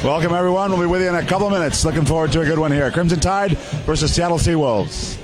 Welcome, everyone. We'll be with you in a couple of minutes. Looking forward to a good one here. Crimson Tide versus Seattle Seawolves.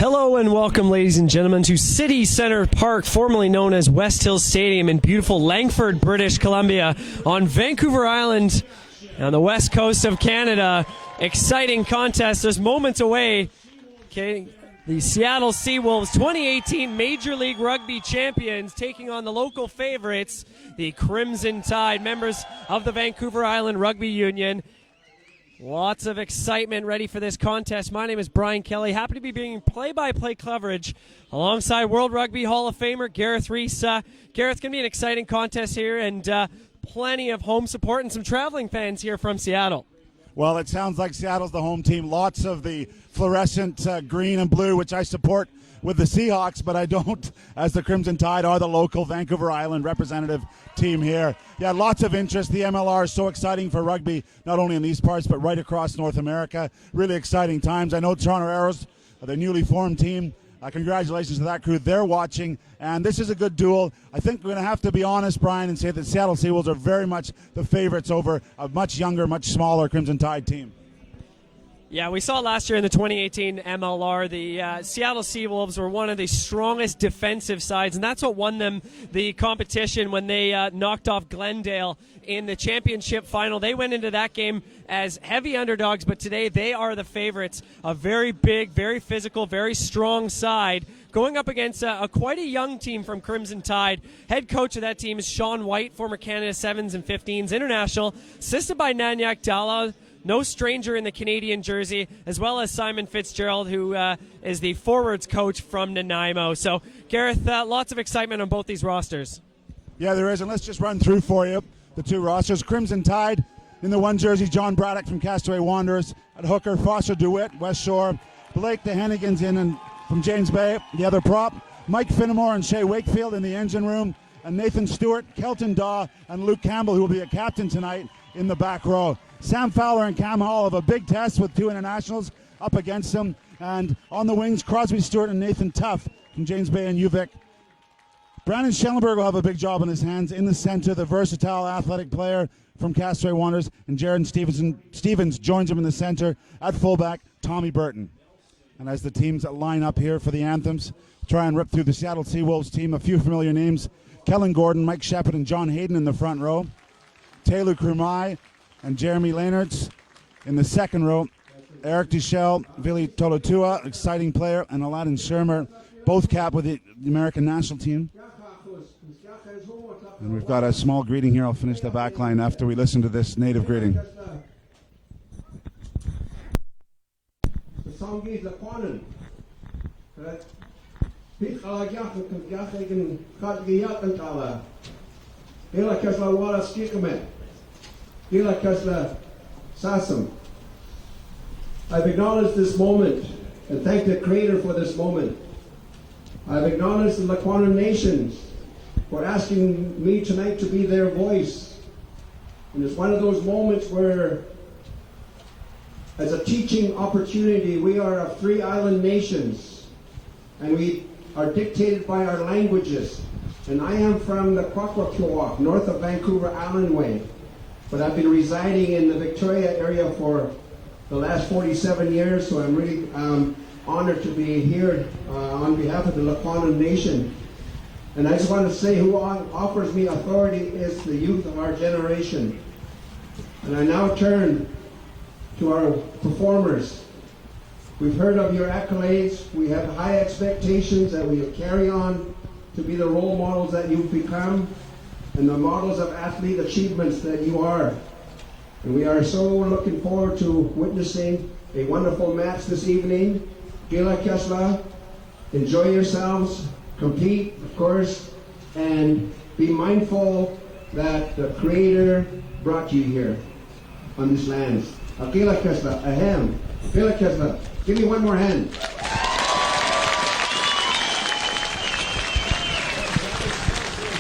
Hello and welcome, ladies and gentlemen, to City Centre Park, formerly known as West Hills Stadium in beautiful Langford, British Columbia, on Vancouver Island on the west coast of Canada. Exciting contest, just moments away. Okay, the Seattle Seawolves, 2018 Major League Rugby champions, taking on the local favorites, the Crimson Tide, members of the Vancouver Island Rugby Union. Lots of excitement ready for this contest. My name is Brian Kelly. Happy to be bringing play-by-play coverage alongside World Rugby Hall of Famer Gareth Rees. Gareth, going to be an exciting contest here, and plenty of home support and some traveling fans here from Seattle. Well, it sounds like Seattle's the home team. Lots of the fluorescent green and blue, which I support with the Seahawks, but I don't, as the Crimson Tide are the local Vancouver Island representative team here. Yeah, lots of interest. The MLR is so exciting for rugby, not only in these parts, but right across North America. Really exciting times. I know Toronto Arrows, the newly formed team. Congratulations to that crew. They're watching, and this is a good duel. I think we're going to have to be honest, Brian, and say that Seattle Seawolves are very much the favorites over a much younger, much smaller Crimson Tide team. Yeah, we saw last year in the 2018 MLR, the Seattle Seawolves were one of the strongest defensive sides, and that's what won them the competition when they knocked off Glendale in the championship final. They went into that game as heavy underdogs, but today they are the favorites. A very big, very physical, very strong side going up against quite a young team from Crimson Tide. Head coach of that team is Sean White, former Canada 7s and 15s international, assisted by Nanyak Dalla, no stranger in the Canadian jersey, as well as Simon Fitzgerald, who is the forwards coach from Nanaimo. So, Gareth, lots of excitement on both these rosters. Yeah, there is, and let's just run through for you the two rosters. Crimson Tide, in the one jersey, John Braddock from Castaway Wanderers. At hooker, Foster DeWitt, West Shore. Blake the Hennigans from James Bay, the other prop. Mike Finnemore and Shea Wakefield in the engine room. And Nathan Stewart, Kelton Daw, and Luke Campbell, who will be a captain tonight, in the back row. Sam Fowler and Cam Hall have a big test with two internationals up against them. And on the wings, Crosby Stewart and Nathan Tuff from James Bay and UVic. Brandon Schellenberg will have a big job on his hands. In the center, the versatile athletic player from Castaway Wanderers, and Jaron Stevens joins him in the center. At fullback, Tommy Burton. And as the teams line up here for the anthems, try and rip through the Seattle Seawolves team, a few familiar names. Kellen Gordon, Mike Shepard, and John Hayden in the front row. Taylor Krumai and Jeremy Leynertz in the second row. Eric Duchel, Vili Tolotua, exciting player, and Aladdin Shermer, both capped with the American national team. And we've got a small greeting here. I'll finish the back line after we listen to this native greeting. I've acknowledged this moment and thank the Creator for this moment. I've acknowledged the Lakwana nations for asking me tonight to be their voice. And it's one of those moments where, as a teaching opportunity, we are of 3 island nations and we are dictated by our languages. And I am from the Kwakwaklowak, north of Vancouver Island way, but I've been residing in the Victoria area for the last 47 years, so I'm really honored to be here on behalf of the Lakwana Nation. And I just want to say who offers me authority is the youth of our generation. And I now turn to our performers. We've heard of your accolades. We have high expectations that we will carry on to be the role models that you've become and the models of athlete achievements that you are. And we are so looking forward to witnessing a wonderful match this evening. Gila Kesla, enjoy yourselves, compete, of course, and be mindful that the Creator brought you here on this land. Gila Kesla, ahem. Gila Kesla, give me one more hand.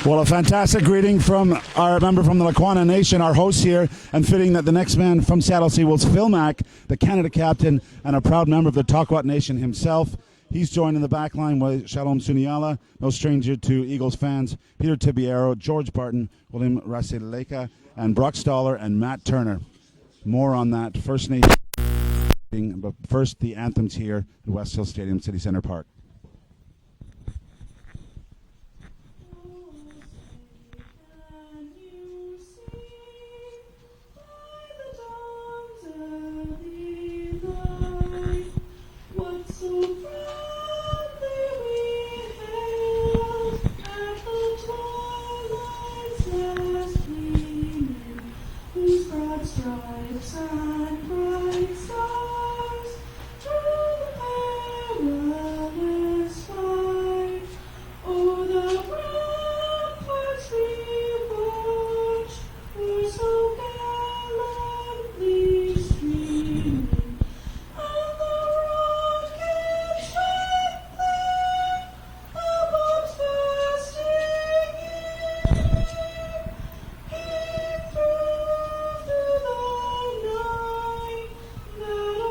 Well, a fantastic greeting from our member from the Lakwana Nation, our host here, and fitting that the next man from Seattle Seawolves, Phil Mack, the Canada captain and a proud member of the Takwat Nation himself. He's joined in the back line with Shalom Suniala, no stranger to Eagles fans, Peter Tibiero, George Barton, William Rasileka, and Brock Stoller and Matt Turner. More on that First Nation, but first the anthems here at West Hill Stadium, City Center Park. Stripes and bright stars through the perilous fight. Oh, the ramparts we watched were so gallantly streaming, and the rockets went there, the bombs bursting in, came through the night that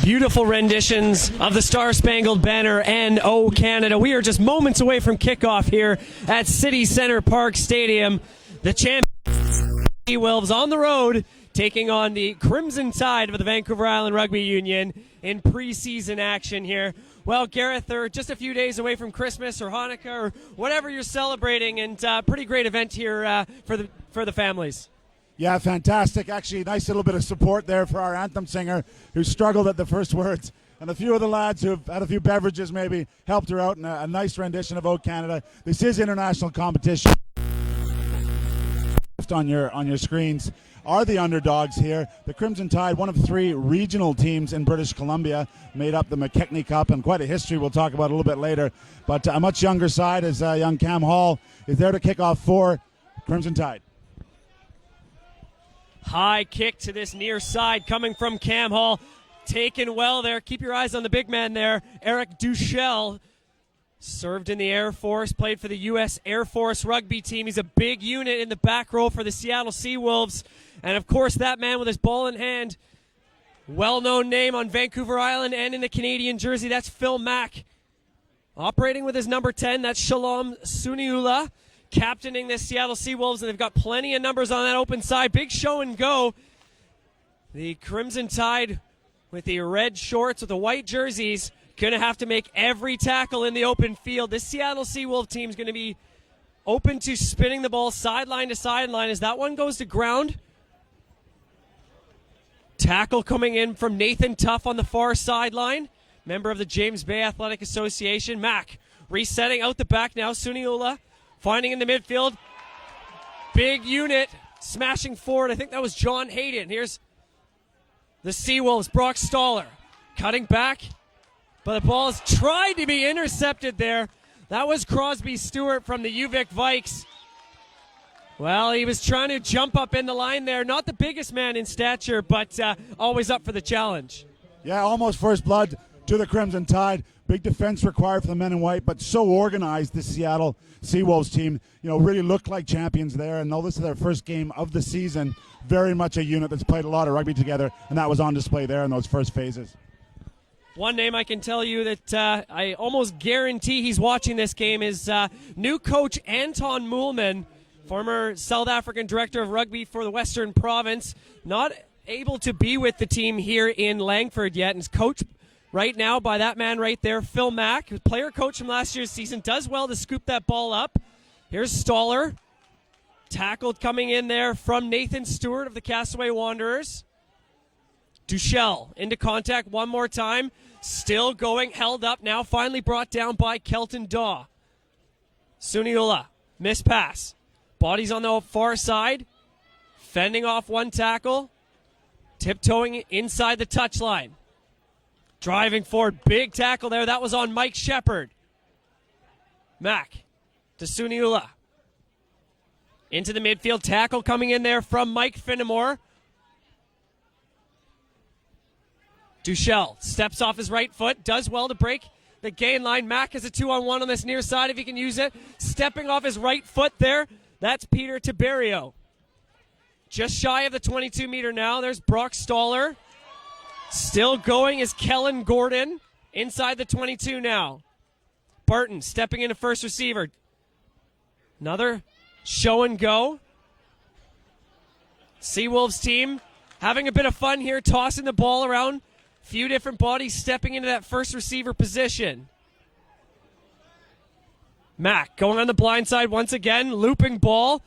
Beautiful renditions of the Star Spangled Banner and O Canada. We are just moments away from kickoff here at City Centre Park Stadium. The champions Seawolves on the road taking on the Crimson Tide of the Vancouver Island Rugby Union in preseason action here. Well, Gareth, they're just a few days away from Christmas or Hanukkah or whatever you're celebrating, and pretty great event here for the families. Yeah, fantastic. Actually, nice little bit of support there for our anthem singer who struggled at the first words. And a few of the lads who have had a few beverages maybe helped her out in a nice rendition of O Canada. This is international competition. On your screens are the underdogs here. The Crimson Tide, one of 3 regional teams in British Columbia, made up the McKechnie Cup, and quite a history we'll talk about a little bit later. But a much younger side as young Cam Hall is there to kick off for Crimson Tide. High kick to this near side coming from Cam Hall. Taken well there. Keep your eyes on the big man there. Eric Duchel served in the Air Force, played for the U.S. Air Force rugby team. He's a big unit in the back row for the Seattle Seawolves. And, of course, that man with his ball in hand, well-known name on Vancouver Island and in the Canadian jersey, that's Phil Mack. Operating with his number 10, that's Shalom Suniula, captaining the Seattle Seawolves, and they've got plenty of numbers on that open side. Big show and go. The Crimson Tide with the red shorts with the white jerseys going to have to make every tackle in the open field. This Seattle Seawolf team is going to be open to spinning the ball sideline to sideline as that one goes to ground. Tackle coming in from Nathan Tuff on the far sideline, member of the James Bay Athletic Association. Mack resetting out the back now. Suniula finding in the midfield. Big unit smashing forward. I think that was John Hayden. Here's the Seawolves. Brock Stoller cutting back, but the ball is tried to be intercepted there. That was Crosby Stewart from the UVic Vikes. Well, he was trying to jump up in the line there. Not the biggest man in stature, but always up for the challenge. Yeah, almost first blood to the Crimson Tide. Big defense required for the men in white, but so organized, this Seattle Seawolves team. You know, really looked like champions there. And though this is their first game of the season, very much a unit that's played a lot of rugby together, and that was on display there in those first phases. One name I can tell you that I almost guarantee he's watching this game is new coach Anton Moolman, former South African director of rugby for the Western Province. Not able to be with the team here in Langford yet, and is coached right now by that man right there, Phil Mack, player coach from last year's season. Does well to scoop that ball up. Here's Stoller. Tackled coming in there from Nathan Stewart of the Castaway Wanderers. Duchel into contact one more time. Still going, held up now, finally brought down by Kelton Daw. Suniula, missed pass. Bodies on the far side. Fending off one tackle. Tiptoeing inside the touchline. Driving forward, big tackle there. That was on Mike Shepard. Mack to Suniula. Into the midfield, tackle coming in there from Mike Finnemore. Duchel steps off his right foot, does well to break the gain line. Mack has a 2-on-1 on this near side if he can use it. Stepping off his right foot there, that's Peter Tiberio. Just shy of the 22-meter now. There's Brock Stoller. Still going is Kellen Gordon inside the 22 now. Barton stepping into first receiver. Another show and go. Seawolves team having a bit of fun here, tossing the ball around. Few different bodies stepping into that first receiver position. Mack going on the blind side once again, looping ball.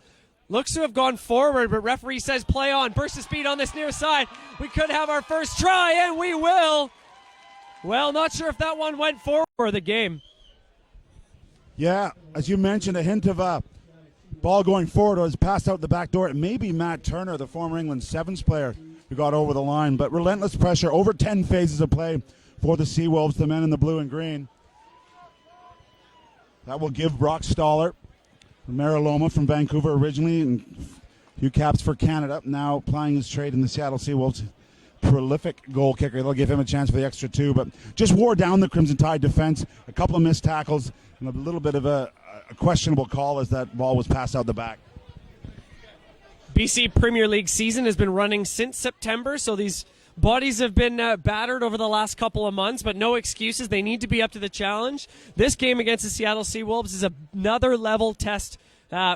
Looks to have gone forward, but referee says play on. Burst of speed on this near side. We could have our first try, and we will. Well, not sure if that one went forward for the game. Yeah, as you mentioned, a hint of a ball going forward was passed out the back door. It may be Matt Turner, the former England Sevens player, who got over the line. But relentless pressure, over 10 phases of play for the Seawolves, the men in the blue and green. That will give Brock Stoller, Mariloma from Vancouver originally, and a few caps for Canada, now plying his trade in the Seattle Seawolves. Prolific goal kicker. They'll give him a chance for the extra 2, but just wore down the Crimson Tide defense. A couple of missed tackles and a little bit of a questionable call as that ball was passed out the back. BC Premier League season has been running since September, so these bodies have been battered over the last couple of months, but no excuses. They need to be up to the challenge. This game against the Seattle Seawolves is another level test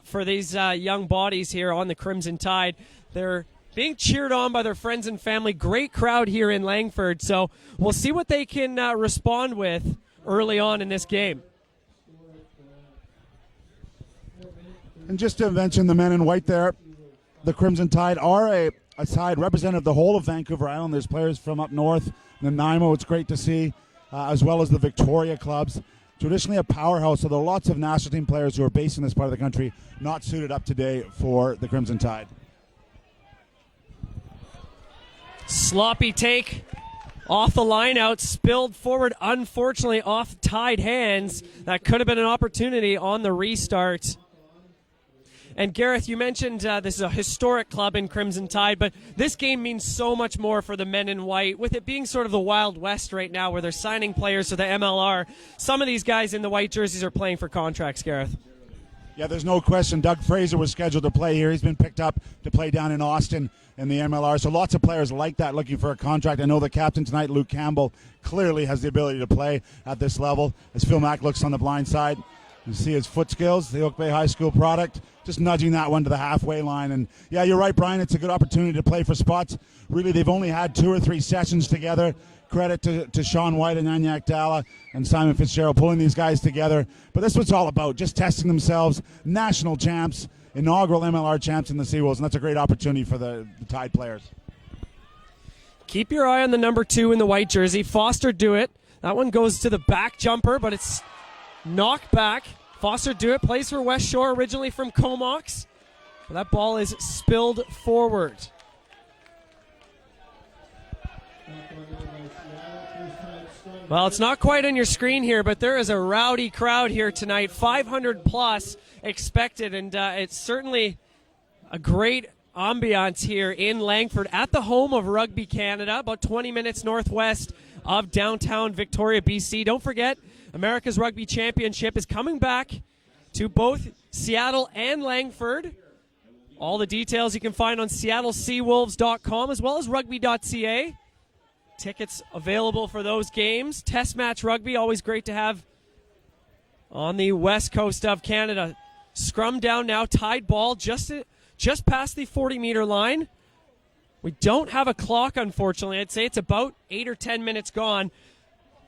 for these young bodies here on the Crimson Tide. They're being cheered on by their friends and family. Great crowd here in Langford, so we'll see what they can respond with early on in this game. And just to mention the men in white there, the Crimson Tide are a side representative of the whole of Vancouver Island. There's players from up north, Nanaimo, it's great to see, as well as the Victoria clubs. Traditionally a powerhouse, so there are lots of national team players who are based in this part of the country, not suited up today for the Crimson Tide. Sloppy take off the line out, spilled forward, unfortunately off Tide hands. That could have been an opportunity on the restart. And Gareth, you mentioned this is a historic club in Crimson Tide, but this game means so much more for the men in white, with it being sort of the Wild West right now where they're signing players to the MLR. Some of these guys in the white jerseys are playing for contracts, Gareth. Yeah, there's no question. Doug Fraser was scheduled to play here. He's been picked up to play down in Austin in the MLR. So lots of players like that looking for a contract. I know the captain tonight, Luke Campbell, clearly has the ability to play at this level. As Phil Mack looks on the blind side, you see his foot skills, the Oak Bay High School product, just nudging that one to the halfway line. And yeah, you're right, Brian. It's a good opportunity to play for spots. Really, they've only had 2 or 3 sessions together. Credit to Sean White and Anyak Dalla and Simon Fitzgerald pulling these guys together. But that's what it's all about, just testing themselves. National champs, inaugural MLR champs in the Seawolves, and that's a great opportunity for the Tide players. Keep your eye on the number 2 in the white jersey. Foster Dewitt. That one goes to the back jumper, but it's knocked back. Foster Dewitt plays for West Shore, originally from Comox. That ball is spilled forward. Well, it's not quite on your screen here, but there is a rowdy crowd here tonight. 500 plus expected, and it's certainly a great ambiance here in Langford at the home of Rugby Canada, about 20 minutes northwest of downtown Victoria, BC. Don't forget, America's Rugby Championship is coming back to both Seattle and Langford. All the details you can find on seattleseawolves.com as well as rugby.ca. Tickets available for those games. Test match rugby, always great to have on the west coast of Canada. Scrum down now, Tide ball just past the 40-meter line. We don't have a clock, unfortunately. I'd say it's about 8 or 10 minutes gone.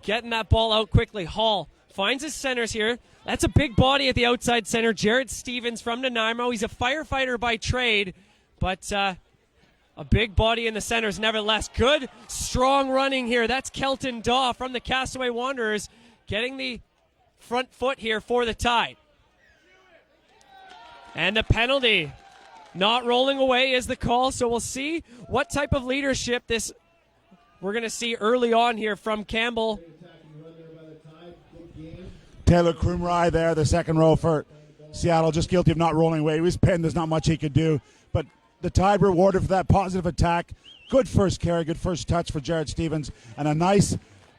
Getting that ball out quickly. Hall finds his centers here. That's a big body at the outside center. Jared Stevens from Nanaimo. He's a firefighter by trade, but a big body in the centers nevertheless. Good, strong running here. That's Kelton Daw from the Castaway Wanderers getting the front foot here for the Tide. And the penalty. Not rolling away is the call, so we'll see what type of leadership we're going to see early on here from Campbell. Taylor Krumrye there, the second row for Seattle, just guilty of not rolling away. He was pinned. There's not much he could do. But the Tide rewarded for that positive attack. Good first carry, good first touch for Jared Stevens, and a nice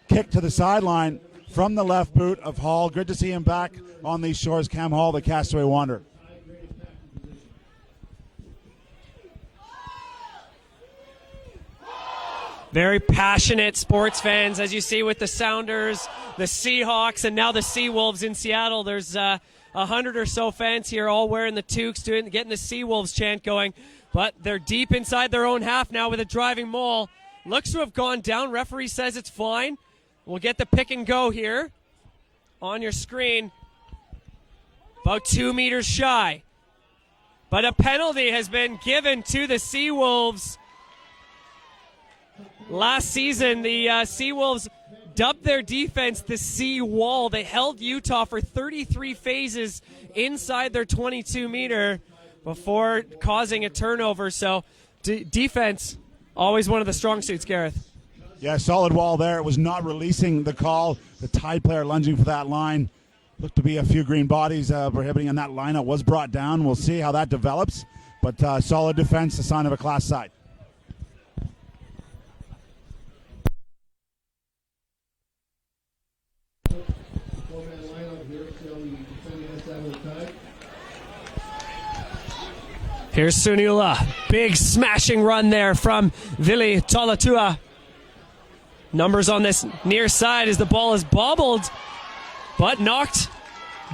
kick to the sideline from the left boot of Hall. Good to see him back on these shores. Cam Hall, the Castaway Wanderer. Very passionate sports fans, as you see with the Sounders, the Seahawks, and now the Seawolves in Seattle. There's 100 or so fans here, all wearing the toques, getting the Seawolves chant going. But they're deep inside their own half now with a driving maul. Looks to have gone down. Referee says it's fine. We'll get the pick and go here on your screen. About 2 meters shy. But a penalty has been given to the Seawolves. Last season, the Seawolves dubbed their defense the Sea Wall. They held Utah for 33 phases inside their 22-meter before causing a turnover. So defense, always one of the strong suits, Gareth. Yeah, solid wall there. It was not releasing the call. The Tide player lunging for that line. Looked to be a few green bodies prohibiting, and that lineup was brought down. We'll see how that develops. But solid defense, a sign of a class side. Here's Sunula. Big smashing run there from Vili Tolatua. Numbers on this near side as the ball is bobbled, but knocked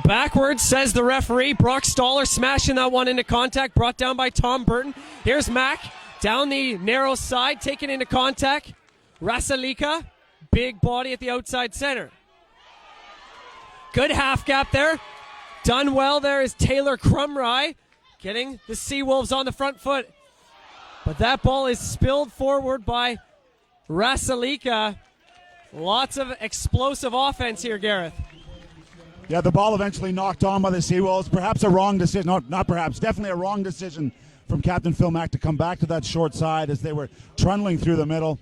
backwards, says the referee. Brock Stoller smashing that one into contact, brought down by Tom Burton. Here's Mack down the narrow side, taken into contact. Rasalika, big body at the outside center. Good half gap there. Done well there is Taylor Crumry, getting the Seawolves on the front foot. But that ball is spilled forward by Rasalika. Lots of explosive offense here, Gareth. Yeah, the ball eventually knocked on by the Seawolves. Perhaps a wrong decision. No, not perhaps. Definitely a wrong decision from Captain Phil Mack to come back to that short side as they were trundling through the middle.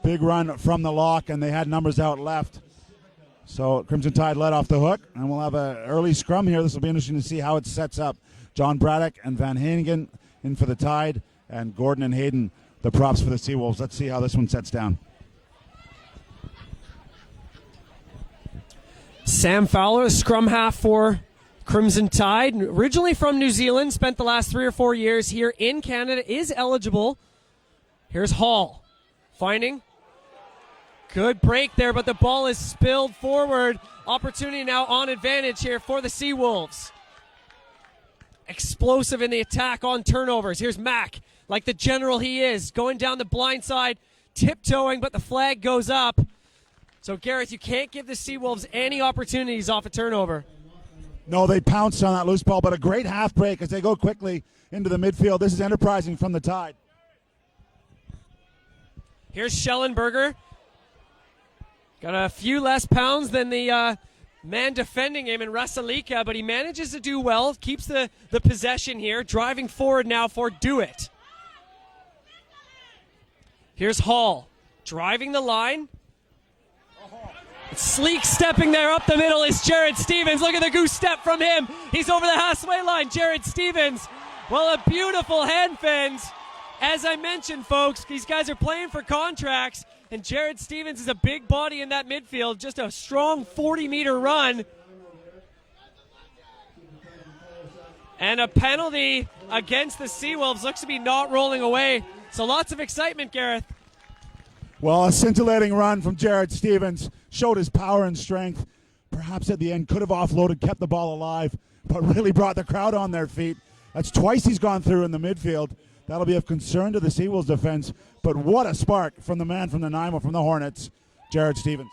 Big run from the lock, and they had numbers out left. So Crimson Tide let off the hook, and we'll have an early scrum here. This will be interesting to see how it sets up. John Braddock and Van Hannigan in for the Tide, and Gordon and Hayden the props for the Seawolves. Let's see how this one sets down. Sam Fowler, scrum half for Crimson Tide. Originally from New Zealand, spent the last 3 or 4 years here in Canada, is eligible. Here's Hall, finding. Good break there, but the ball is spilled forward. Opportunity now on advantage here for the Seawolves. Explosive in the attack on turnovers. Here's Mack, like the general he is, going down the blind side, tiptoeing, but the flag goes up. So, Gareth, you can't give the Seawolves any opportunities off a turnover. No, they pounced on that loose ball, but a great half break as they go quickly into the midfield. This is enterprising from the Tide. Here's Schellenberger. Got a few less pounds than the man defending him in Rasalika, but he manages to do well, keeps the possession here, driving forward now for Do It. Here's Hall, driving the line. Sleek stepping there up the middle is Jared Stevens. Look at the goose step from him. He's over the halfway line. Jared Stevens. Well, a beautiful hand fend. As I mentioned, folks, these guys are playing for contracts, and Jared Stevens is a big body in that midfield. Just a strong 40-meter run. And a penalty against the Seawolves. Looks to be not rolling away. So lots of excitement, Gareth. Well, a scintillating run from Jared Stevens showed his power and strength. Perhaps at the end could have offloaded, kept the ball alive, but really brought the crowd on their feet. That's twice he's gone through in the midfield. That'll be of concern to the Seawolves defense. But what a spark from the man from the Nanaimo, from the Hornets, Jared Stevens.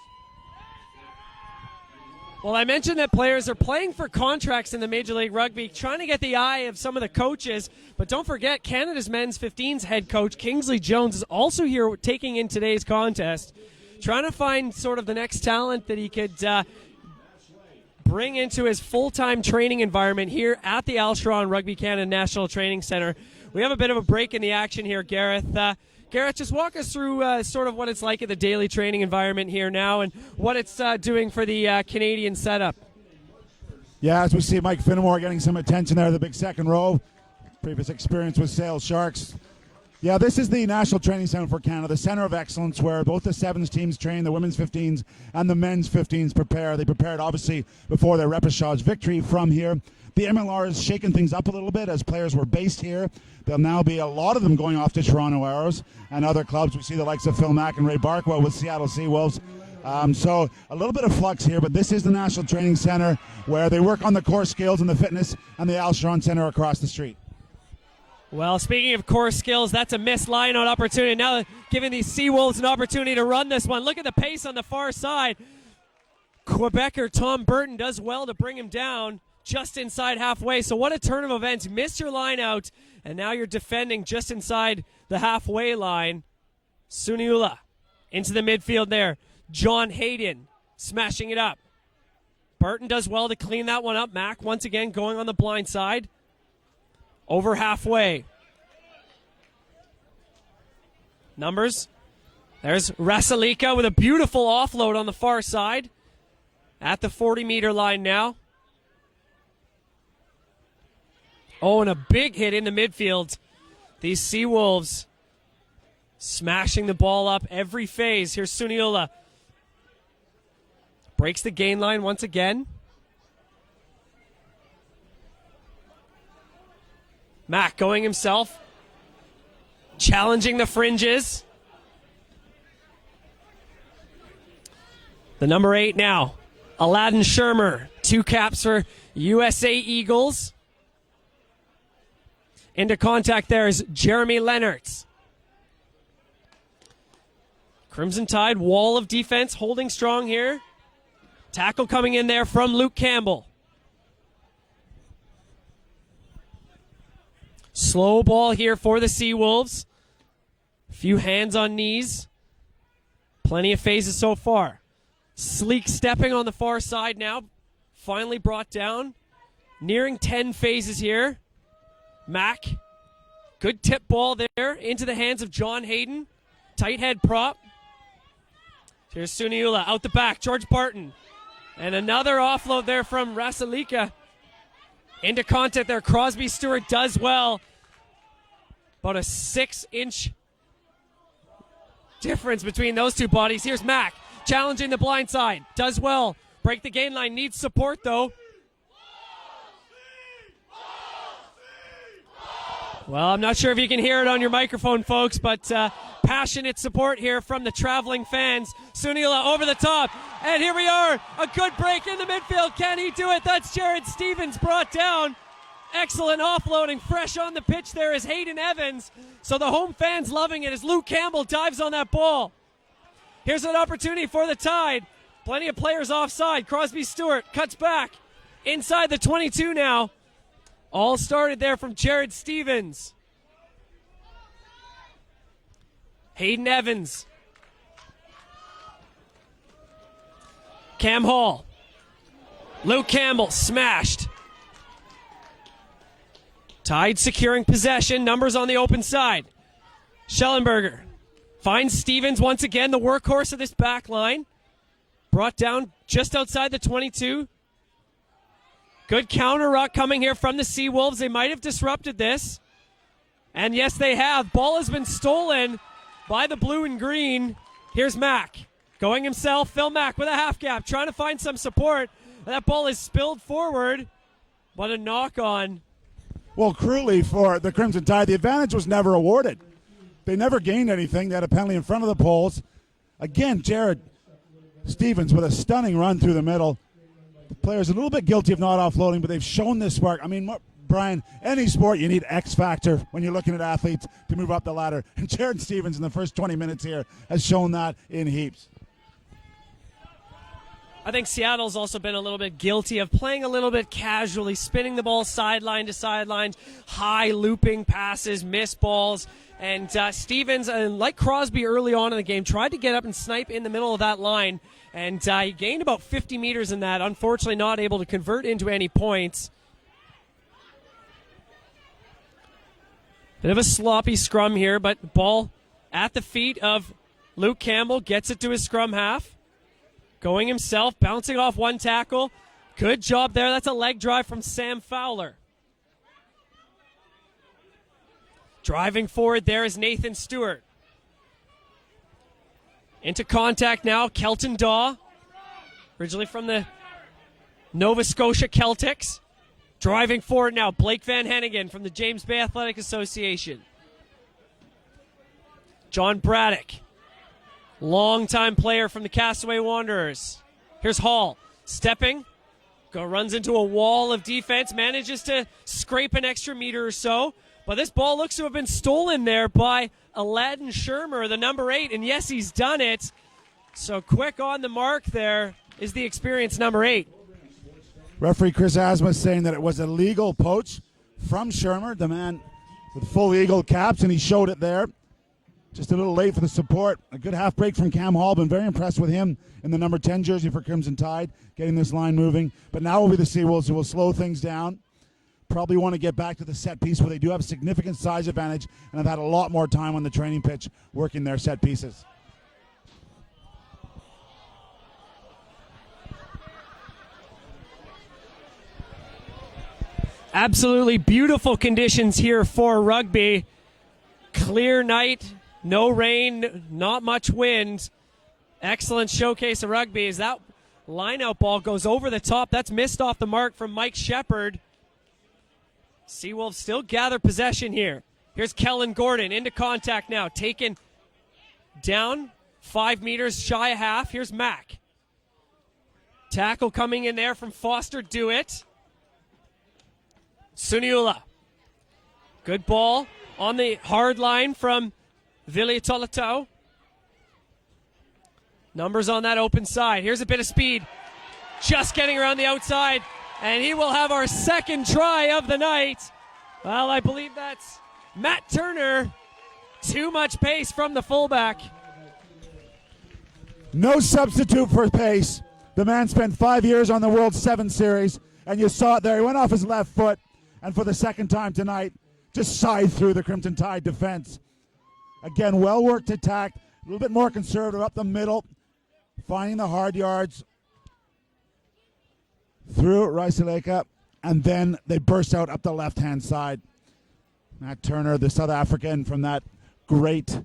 Well, I mentioned that players are playing for contracts in the Major League Rugby, trying to get the eye of some of the coaches. But don't forget, Canada's men's 15s head coach, Kingsley Jones, is also here taking in today's contest, trying to find sort of the next talent that he could bring into his full-time training environment here at the Alsharon Rugby Canada National Training Center. We have a bit of a break in the action here, Gareth. Gareth, just walk us through sort of what it's like at the daily training environment here now and what it's doing for the Canadian setup. Yeah, as we see Mike Finnemore getting some attention there, the big second row. Previous experience with Sale Sharks. Yeah, this is the National Training Center for Canada, the center of excellence where both the sevens teams train, the women's 15s and the men's 15s prepare. They prepared, obviously, before their repechage victory from here. The MLR has shaken things up a little bit as players were based here. There'll now be a lot of them going off to Toronto Arrows and other clubs. We see the likes of Phil Mack and Ray Barkwell with Seattle Seawolves. So a little bit of flux here, but this is the National Training Center where they work on the core skills and the fitness, and the Alsharon Center across the street. Well, speaking of core skills, that's a missed line-out opportunity. Now giving these Seawolves an opportunity to run this one. Look at the pace on the far side. Quebecer Tom Burton does well to bring him down just inside halfway. So what a turn of events. Missed your line out, and now you're defending just inside the halfway line. Suniula into the midfield there. John Hayden smashing it up. Burton does well to clean that one up. Mack once again going on the blind side. Over halfway. Numbers. There's Rasalika with a beautiful offload on the far side. At the 40-meter line now. Oh, and a big hit in the midfield. These Seawolves smashing the ball up every phase. Here's Suniula. Breaks the gain line once again. Mack going himself. Challenging the fringes. The number 8 now, Aladdin Shermer. 2 caps for USA Eagles. Into contact there is Jeremy Leonards. Crimson Tide, wall of defense, holding strong here. Tackle coming in there from Luke Campbell. Slow ball here for the Seawolves. A few hands on knees. Plenty of phases so far. Sleek stepping on the far side now. Finally brought down. Nearing 10 phases here. Mack. Good tip ball there into the hands of John Hayden. Tight head prop. Here's Suniula out the back. George Barton. And another offload there from Rasalika. Into contact there. Crosby Stewart does well. About a 6-inch difference between those two bodies. Here's Mack challenging the blind side. Does well. Break the gain line. Needs support though. Well, I'm not sure if you can hear it on your microphone, folks, but passionate support here from the traveling fans. Sunila over the top, and here we are. A good break in the midfield. Can he do it? That's Jared Stevens brought down. Excellent offloading. Fresh on the pitch there is Hayden Evans. So the home fans loving it as Luke Campbell dives on that ball. Here's an opportunity for the Tide. Plenty of players offside. Crosby Stewart cuts back inside the 22 now. All started there from Jared Stevens. Hayden Evans. Cam Hall. Luke Campbell smashed. Tide securing possession. Numbers on the open side. Schellenberger finds Stevens once again, the workhorse of this back line. Brought down just outside the 22. Good counter ruck coming here from the Seawolves. They might have disrupted this. And yes, they have. Ball has been stolen by the blue and green. Here's Mack. Going himself. Phil Mack with a half gap. Trying to find some support. That ball is spilled forward. But a knock on. Well, cruelly for the Crimson Tide, the advantage was never awarded. They never gained anything. They had a penalty in front of the poles. Again, Jared Stevens with a stunning run through the middle. The player's a little bit guilty of not offloading, but they've shown this spark. I mean, Brian, any sport you need X factor when you're looking at athletes to move up the ladder. And Jared Stevens in the first 20 minutes here has shown that in heaps. I think Seattle's also been a little bit guilty of playing a little bit casually, spinning the ball sideline to sideline, high looping passes, missed balls. And Stevens, like Crosby early on in the game, tried to get up and snipe in the middle of that line. And he gained about 50 meters in that, unfortunately not able to convert into any points. Bit of a sloppy scrum here, but ball at the feet of Luke Campbell, gets it to his scrum half. Going himself, bouncing off one tackle. Good job there. That's a leg drive from Sam Fowler. Driving forward there is Nathan Stewart. Into contact now, Kelton Daw. Originally from the Nova Scotia Celtics. Driving forward now, Blake Van Hennigan from the James Bay Athletic Association. John Braddock. Longtime player from the Castaway Wanderers. Here's Hall. Stepping. Runs into a wall of defense. Manages to scrape an extra meter or so. But this ball looks to have been stolen there by Aladdin Shermer, the number 8. And yes, he's done it. So quick on the mark there is the experienced number 8. Referee Chris Asmus saying that it was a legal poach from Shermer, the man with full Eagle caps, and he showed it there. Just a little late for the support. A good half break from Cam Hall. Been very impressed with him in the number 10 jersey for Crimson Tide, getting this line moving. But now will be the Seawolves who will slow things down. Probably want to get back to the set piece where they do have a significant size advantage and have had a lot more time on the training pitch working their set pieces. Absolutely beautiful conditions here for rugby. Clear night, no rain, not much wind. Excellent showcase of rugby as that line-out ball goes over the top. That's missed off the mark from Mike Shepard. Seawolves still gather possession here. Here's Kellen Gordon into contact now. Taken down 5 meters shy of half. Here's Mack. Tackle coming in there from Foster Dewitt. Suniula. Good ball on the hard line from Vili Tolotau. Numbers on that open side. Here's a bit of speed. Just getting around the outside. And he will have our second try of the night. Well, I believe that's Matt Turner. Too much pace from the fullback. No substitute for pace. The man spent 5 years on the World 7 Series, and you saw it there. He went off his left foot, and for the second time tonight, just scythed through the Crimson Tide defense. Again, well-worked attack, a little bit more conservative up the middle, finding the hard yards through Raisaleka, and then they burst out up the left-hand side. Matt Turner, the South African from that great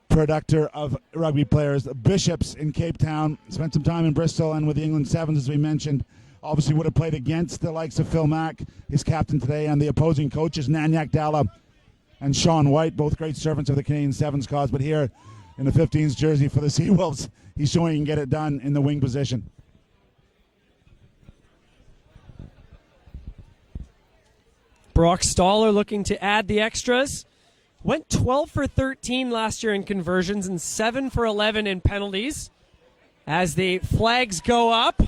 productor of rugby players, the Bishops in Cape Town, spent some time in Bristol and with the England Sevens, as we mentioned. Obviously would have played against the likes of Phil Mack, his captain today, and the opposing coaches, Nanyak Dalla and Sean White, both great servants of the Canadian Sevens cause. But here in the 15s jersey for the Seawolves, he's showing he can get it done in the wing position. Brock Stoller looking to add the extras. Went 12 for 13 last year in conversions and 7 for 11 in penalties. As the flags go up,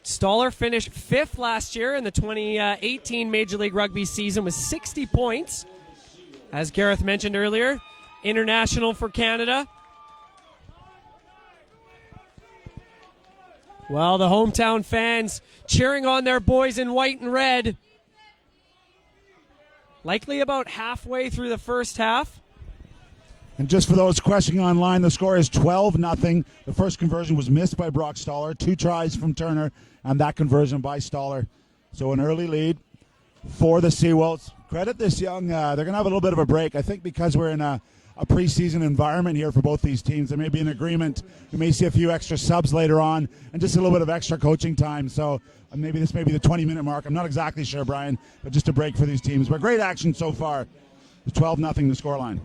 Stoller finished 5th last year in the 2018 Major League Rugby season with 60 points. As Gareth mentioned earlier, international for Canada. Well, the hometown fans cheering on their boys in white and red. Likely about halfway through the first half. And just for those questioning online, the score is 12-0. The first conversion was missed by Brock Stoller. 2 tries from Turner, and that conversion by Stoller. So an early lead for the Seawolves. Credit this young. They're going to have a little bit of a break. I think because we're in a preseason environment here for both these teams, there may be an agreement. We may see a few extra subs later on and just a little bit of extra coaching time. So maybe this may be the 20-minute mark. I'm not exactly sure, Brian, but just a break for these teams. But great action so far. It's 12-0 the scoreline.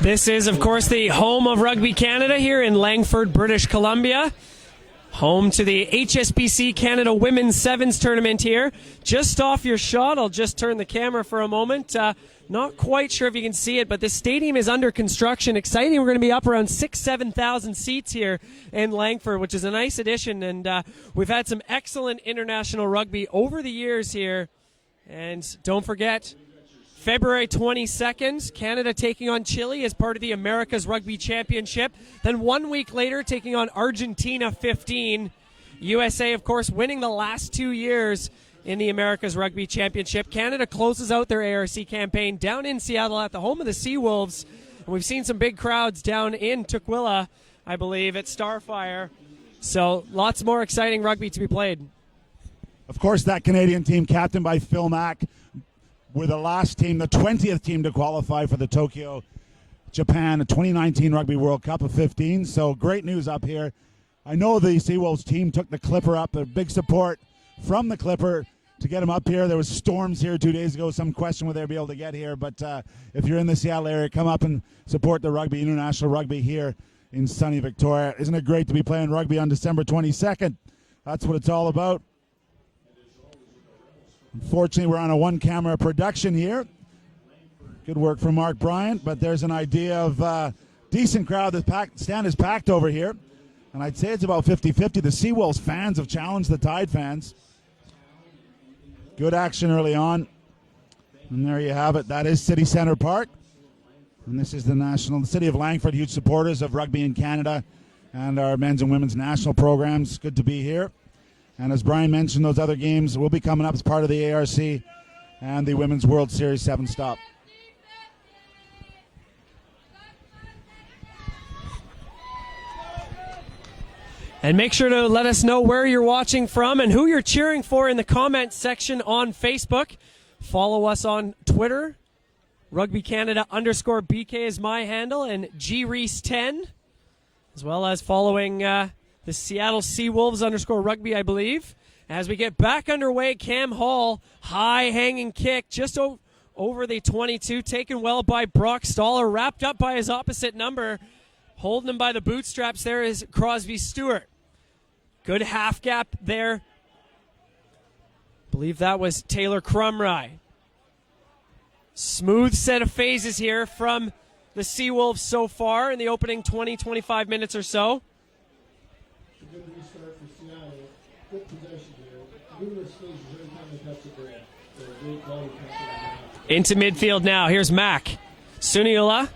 This is, of course, the home of Rugby Canada here in Langford, British Columbia. Home to the HSBC Canada Women's Sevens tournament here. Just off your shot, I'll just turn the camera for a moment. Not quite sure if you can see it, but this stadium is under construction. Exciting. We're going to be up around 7,000 seats here in Langford, which is a nice addition. And we've had some excellent international rugby over the years here. And don't forget, February 22nd, Canada taking on Chile as part of the America's Rugby Championship. Then 1 week later, taking on Argentina 15. USA, of course, winning the last 2 years in the America's Rugby Championship. Canada closes out their ARC campaign down in Seattle at the home of the Seawolves. And we've seen some big crowds down in Tukwila, I believe, at Starfire. So lots more exciting rugby to be played. Of course, that Canadian team, captained by Phil Mack, were the last team, the 20th team to qualify for the Tokyo, Japan 2019 Rugby World Cup of 15. So great news up here. I know the Seawolves team took the Clipper up. A big support from the Clipper to get them up here. There was storms here 2 days ago. Some question would they be able to get here. But if you're in the Seattle area, come up and support the rugby, international rugby here in sunny Victoria. Isn't it great to be playing rugby on December 22nd? That's what it's all about. Unfortunately, we're on a one-camera production here. Good work from Mark Bryant, but there's an idea of decent crowd. The stand is packed over here, and I'd say it's about 50-50. The Seawolves fans have challenged the Tide fans. Good action early on, and there you have it. That is City Centre Park, and this is the City of Langford, huge supporters of rugby in Canada and our men's and women's national programs. Good to be here. And as Brian mentioned, those other games will be coming up as part of the ARC and the Women's World Series 7 stop. And make sure to let us know where you're watching from and who you're cheering for in the comments section on Facebook. Follow us on Twitter. RugbyCanada_BK is my handle, and GReese10, as well as following the Seattle Seawolves _rugby, I believe. As we get back underway, Cam Hall, high hanging kick just over the 22, taken well by Brock Stoller, wrapped up by his opposite number. Holding him by the bootstraps there is Crosby Stewart. Good half gap there. Believe that was Taylor Crumry. Smooth set of phases here from the Seawolves so far in the opening 20-25 minutes or so. A good restart for Seattle. Good possession here. Numerous phases every time they touch the ball. They're a great ball touch. Into midfield now. Here's Mack. Suniula,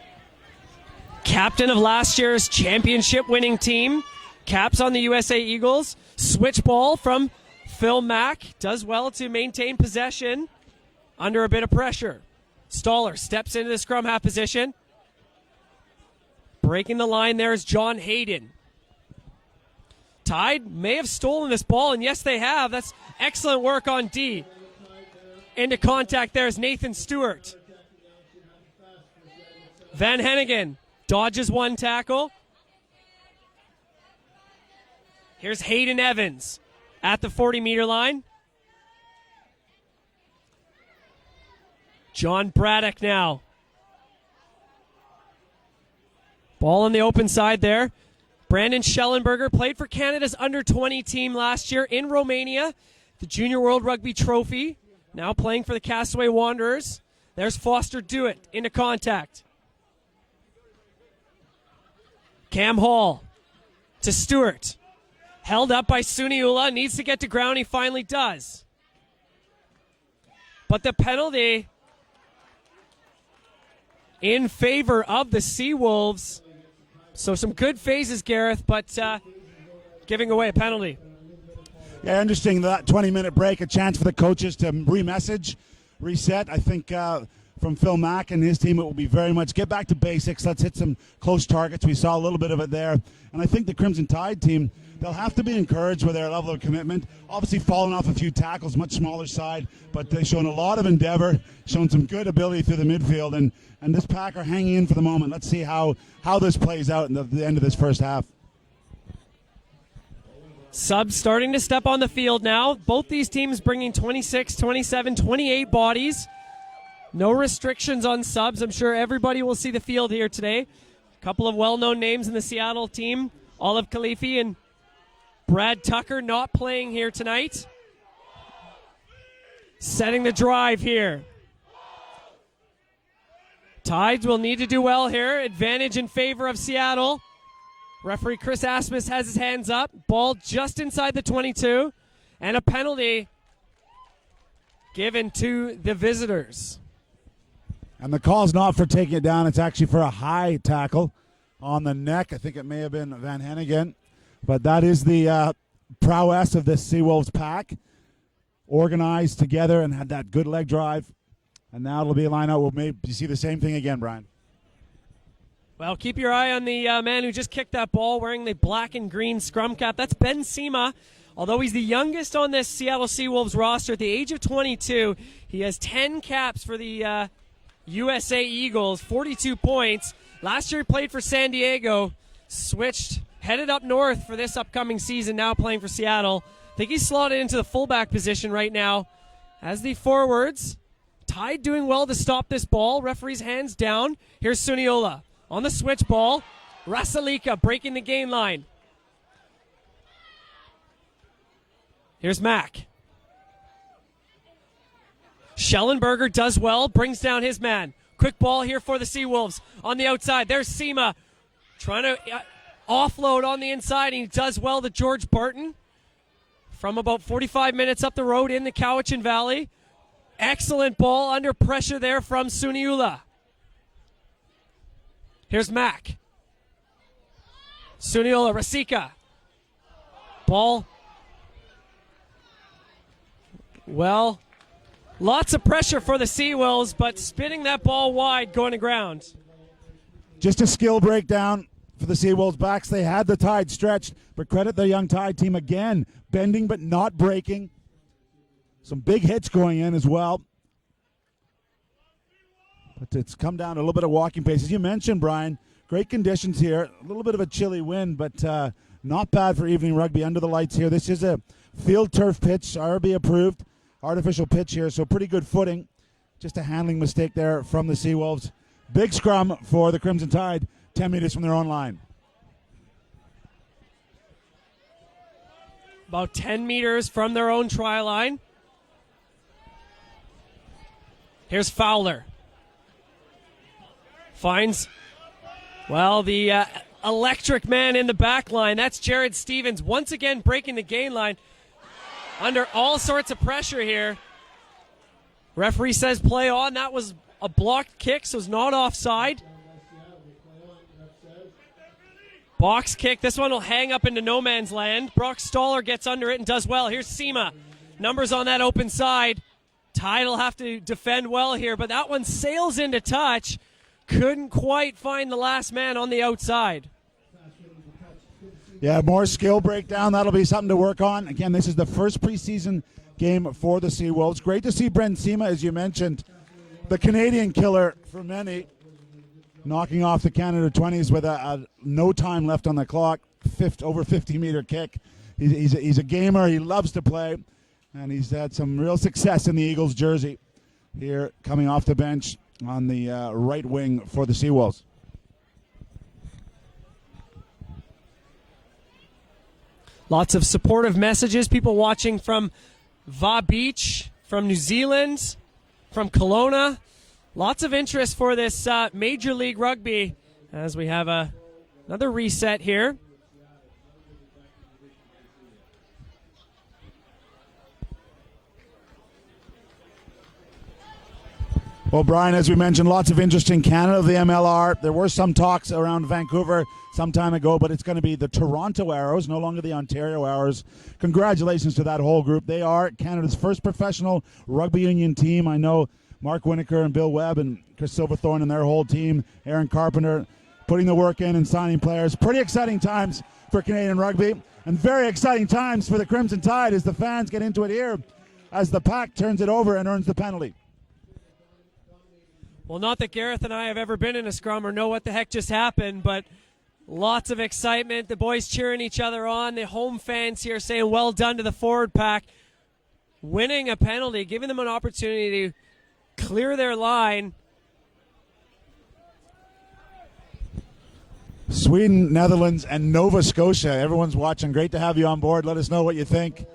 captain of last year's championship-winning team. Caps on the USA Eagles. Switch ball from Phil Mack. Does well to maintain possession under a bit of pressure. Stoller steps into the scrum half position. Breaking the line there is John Hayden. Tide may have stolen this ball, and yes, they have. That's excellent work on D. Into contact there is Nathan Stewart. Van Hennigan dodges one tackle. Here's Hayden Evans at the 40-meter line. John Braddock now. Ball on the open side there. Brandon Schellenberger played for Canada's under-20 team last year in Romania. The Junior World Rugby Trophy. Now playing for the Castaway Wanderers. There's Foster Dewitt into contact. Cam Hall to Stewart. Held up by Suniula. Needs to get to ground. He finally does. But the penalty in favor of the Seawolves. So some good phases, Gareth, but giving away a penalty. Yeah, interesting that 20-minute break, a chance for the coaches to re-message, reset. I think from Phil Mack and his team, it will be very much get back to basics. Let's hit some close targets. We saw a little bit of it there. And I think the Crimson Tide team, they'll have to be encouraged with their level of commitment. Obviously falling off a few tackles, much smaller side, but they've shown a lot of endeavor, shown some good ability through the midfield, and this pack are hanging in for the moment. Let's see how this plays out in the end of this first half. Subs starting to step on the field now. Both these teams bringing 26, 27, 28 bodies. No restrictions on subs. I'm sure everybody will see the field here today. A couple of well-known names in the Seattle team. Olive Khalifi and Brad Tucker not playing here tonight. Setting the drive here. Tides will need to do well here. Advantage in favor of Seattle. Referee Chris Asmus has his hands up. Ball just inside the 22. And a penalty given to the visitors. And the call's not for taking it down. It's actually for a high tackle on the neck. I think it may have been Van Hennigan. But that is the prowess of this Seawolves pack. Organized together and had that good leg drive. And now it'll be a line out. We'll maybe see the same thing again, Brian. Well, keep your eye on the man who just kicked that ball wearing the black and green scrum cap. That's Ben Sema. Although he's the youngest on this Seattle Seawolves roster at the age of 22, he has 10 caps for the USA Eagles, 42 points. Last year he played for San Diego, switched, headed up north for this upcoming season, now playing for Seattle. I think he's slotted into the fullback position right now. As the forwards, Tide doing well to stop this ball. Referee's hands down. Here's Suniola on the switch ball. Rasalika breaking the gain line. Here's Mack. Schellenberger does well, brings down his man. Quick ball here for the Seawolves on the outside. There's Sema trying to offload on the inside. He does well to George Barton from about 45 minutes up the road in the Cowichan Valley. Excellent ball under pressure there from Suniula. Here's Mack. Suniula, Rasika. Ball. Well, lots of pressure for the Seawolves, but spinning that ball wide, going to ground. Just a skill breakdown for the Seawolves backs. They had the Tide stretched, but credit the young Tide team again. Bending but not breaking. Some big hits going in as well. But it's come down to a little bit of walking pace. As you mentioned, Brian, great conditions here. A little bit of a chilly wind, but Not bad for evening rugby under the lights here. This is a field turf pitch, RB approved, artificial pitch here, so pretty good footing. Just a handling mistake there from the Seawolves. Big scrum for the Crimson Tide, 10 meters from their own line. About 10 meters from their own try line. Here's Fowler. Finds, well, the electric man in the back line. That's Jared Stevens once again breaking the gain line under all sorts of pressure here. Referee says play on. That was a blocked kick, so it's not offside. Box kick. This one will hang up into no man's land. Brock Stoller gets under it and does well. Here's Sema. Numbers on that open side. Tide will have to defend well here, but that one sails into touch. Couldn't quite find the last man on the outside. Yeah, more skill breakdown. That'll be something to work on. Again, this is the first preseason game for the Seawolves. Great to see Brent Sema, as you mentioned, the Canadian killer for many, knocking off the Canada 20s with a no time left on the clock, over 50-meter kick. He's a gamer. He loves to play, and he's had some real success in the Eagles jersey here coming off the bench on the right wing for the Seawolves. Lots of supportive messages. People watching from Va Beach, from New Zealand, from Kelowna. Lots of interest for this Major League Rugby as we have another reset here. Well, Brian, as we mentioned, lots of interest in Canada, the MLR. There were some talks around Vancouver some time ago, but it's going to be the Toronto Arrows, no longer the Ontario Arrows. Congratulations to that whole group. They are Canada's first professional rugby union team. I know Mark Winokur and Bill Webb and Chris Silverthorne and their whole team, Aaron Carpenter, putting the work in and signing players. Pretty exciting times for Canadian rugby, and very exciting times for the Crimson Tide as the fans get into it here as the pack turns it over and earns the penalty. Well, not that Gareth and I have ever been in a scrum or know what the heck just happened, but lots of excitement. The boys cheering each other on. The home fans here saying well done to the forward pack. Winning a penalty, giving them an opportunity to clear their line. Sweden, Netherlands, and Nova Scotia. Everyone's watching. Great to have you on board. Let us know what you think.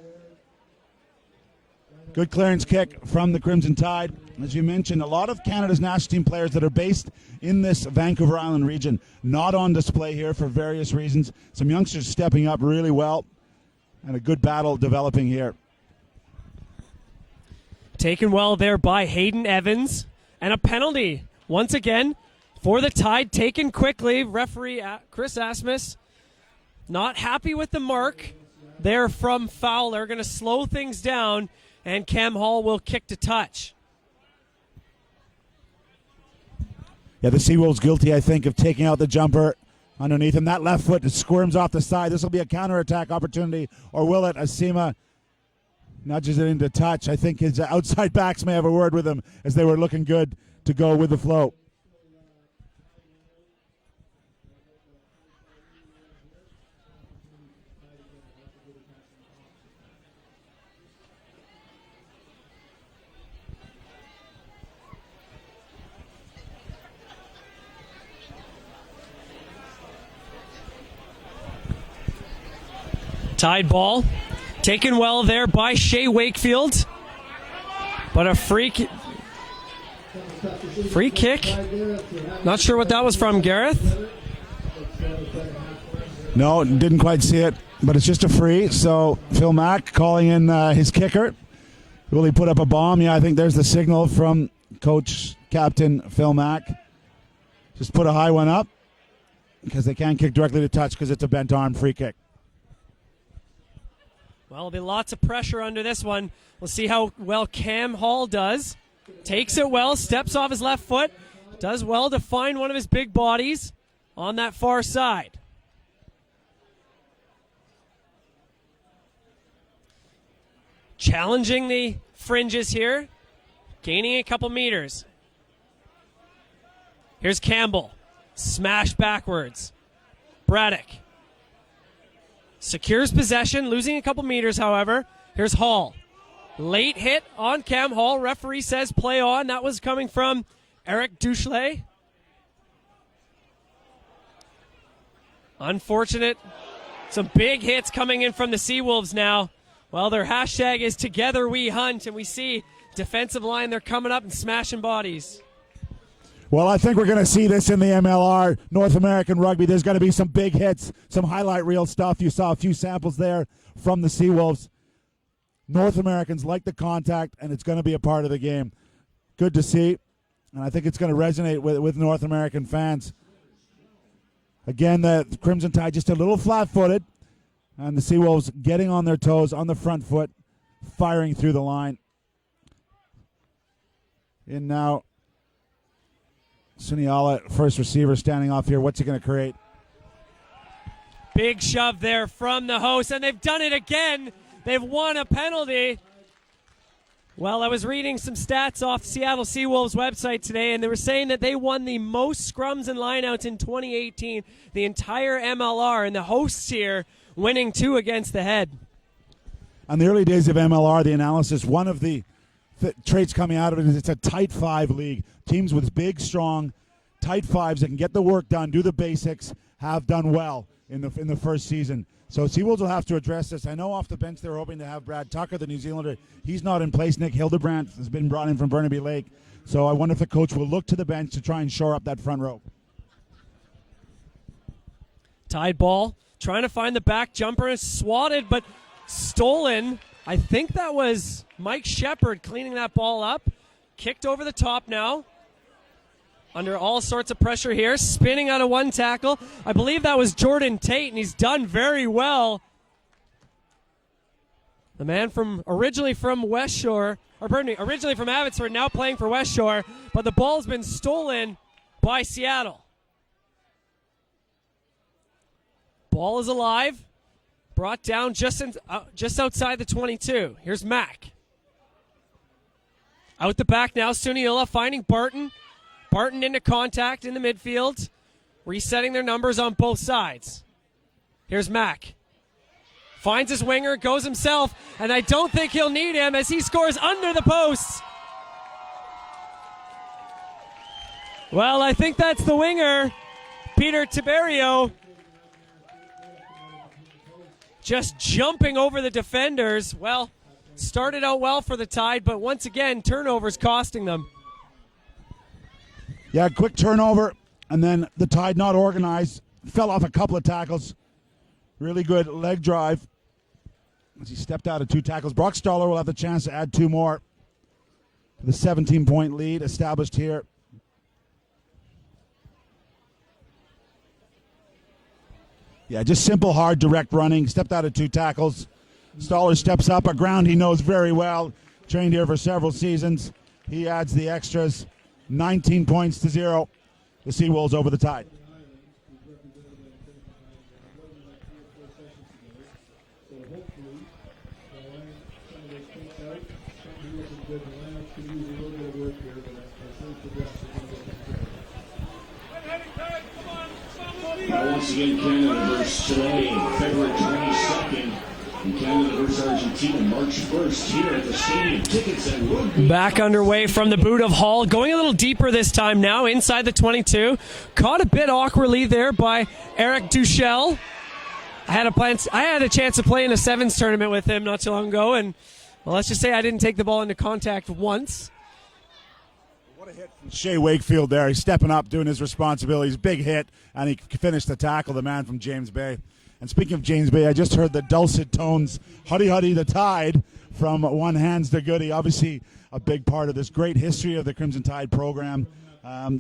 Good clearance kick from the Crimson Tide. As you mentioned, a lot of Canada's national team players that are based in this Vancouver Island region, not on display here for various reasons. Some youngsters stepping up really well, and a good battle developing here. Taken well there by Hayden Evans, and a penalty once again for the Tide, taken quickly. Referee Chris Asmus not happy with the mark there from Fowler. Going to slow things down, and Cam Hall will kick to touch. Yeah, the Seawolves guilty, I think, of taking out the jumper underneath him. That left foot squirms off the side. This will be a counterattack opportunity, or will it? Asima nudges it into touch. I think his outside backs may have a word with him as they were looking good to go with the flow. Tide ball taken well there by Shea Wakefield, but a free kick. Not sure what that was from, Gareth. No, didn't quite see it, but it's just a free. So Phil Mack calling in his kicker. Will he put up a bomb? Yeah, I think there's the signal from Coach Captain Phil Mack. Just put a high one up because they can't kick directly to touch because it's a bent arm free kick. Well, there'll be lots of pressure under this one. We'll see how well Cam Hall does. Takes it well, steps off his left foot. Does well to find one of his big bodies on that far side. Challenging the fringes here. Gaining a couple meters. Here's Campbell. Smash backwards. Braddock. Secures possession, losing a couple meters, however. Here's Hall. Late hit on Cam Hall. Referee says play on. That was coming from Eric Duchelet. Unfortunate. Some big hits coming in from the Seawolves now. Well, their hashtag is Together We Hunt, and we see defensive line, they're coming up and smashing bodies. Well, I think we're going to see this in the MLR, North American Rugby. There's going to be some big hits, some highlight reel stuff. You saw a few samples there from the Seawolves. North Americans like the contact, and it's going to be a part of the game. Good to see, and I think it's going to resonate with North American fans. Again, the Crimson Tide just a little flat-footed, and the Seawolves getting on their toes, on the front foot, firing through the line. And now, Suniala, first receiver, standing off here. What's he going to create? Big shove there from the host, and they've done it again. They've won a penalty. Well, I was reading some stats off Seattle Seawolves website today, and they were saying that they won the most scrums and lineouts in 2018, the entire MLR, and the hosts here winning 2 against the head. On the early days of MLR, the analysis, one of the traits coming out of it is it's a tight 5 league. Teams with big, strong, tight 5s that can get the work done, do the basics, have done well in the first season. So Seawolves will have to address this. I know off the bench they're hoping to have Brad Tucker, the New Zealander. He's not in place. Nick Hildebrandt has been brought in from Burnaby Lake. So I wonder if the coach will look to the bench to try and shore up that front row. Tide ball, trying to find the back jumper, is swatted, but stolen. I think that was Mike Shepard cleaning that ball up. Kicked over the top now. Under all sorts of pressure here, spinning out of one tackle. I believe that was Jordan Tate, and he's done very well. The man originally from West Shore, originally from Abbotsford, now playing for West Shore, but the ball's been stolen by Seattle. Ball is alive, brought down just outside the 22. Here's Mack. Out the back now, Suniula finding Barton. Barton into contact in the midfield, resetting their numbers on both sides. Here's Mack. Finds his winger, goes himself, and I don't think he'll need him as he scores under the posts. Well, I think that's the winger, Peter Tiberio, just jumping over the defenders. Well, started out well for the Tide, but once again, turnovers costing them. Yeah, quick turnover, and then the Tide not organized. Fell off a couple of tackles. Really good leg drive as he stepped out of 2 tackles. Brock Stoller will have the chance to add 2 more. The 17-point lead established here. Yeah, just simple, hard, direct running. Stepped out of 2 tackles. Stoller steps up, a ground he knows very well. Trained here for several seasons. He adds the extras. 19 points to 0. The Seawolves over the Tide. Now once again, Canada versus today, February 22nd. And Canada versus Argentina, March 1st here at the stadium. Tickets and rugby. Back underway from the boot of Hall, going a little deeper this time now, inside the 22. Caught a bit awkwardly there by Eric Duchel. I had a chance to play in a sevens tournament with him not too long ago, and well, let's just say I didn't take the ball into contact once. What a hit from Shea Wakefield there. He's stepping up, doing his responsibilities. Big hit, and he finished the tackle, the man from James Bay. And speaking of James Bay, I just heard the dulcet tones, Huddy Huddy the Tide, from One Hands to Goody. Obviously a big part of this great history of the Crimson Tide program.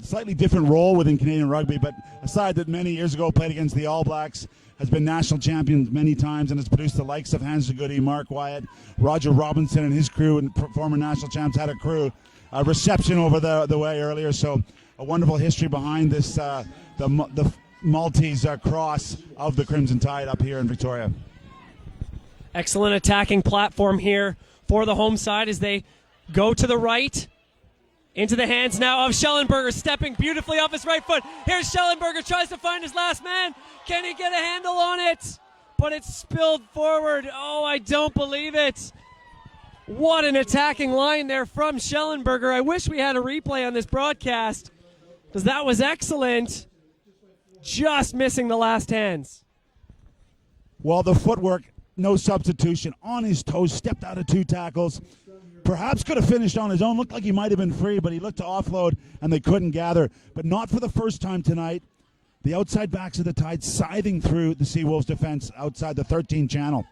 Slightly different role within Canadian rugby, but aside that many years ago played against the All Blacks, has been national champions many times and has produced the likes of Hands to Goody, Mark Wyatt, Roger Robinson and his crew, and former national champs had a crew. Reception over the way earlier, so a wonderful history behind this, the Maltese cross of the Crimson Tide up here in Victoria. Excellent attacking platform here for the home side as they go to the right. Into the hands now of Schellenberger, stepping beautifully off his right foot. Here's Schellenberger, tries to find his last man. Can he get a handle on it? but it's spilled forward. Oh, I don't believe it. What an attacking line there from Schellenberger. I wish we had a replay on this broadcast because that was excellent. Just missing the last hands. Well, the footwork, no substitution. On his toes, stepped out of 2 tackles. Perhaps could have finished on his own. Looked like he might have been free, but he looked to offload, and they couldn't gather. But not for the first time tonight. The outside backs of the Tide scything through the Seawolves defense outside the 13 channel.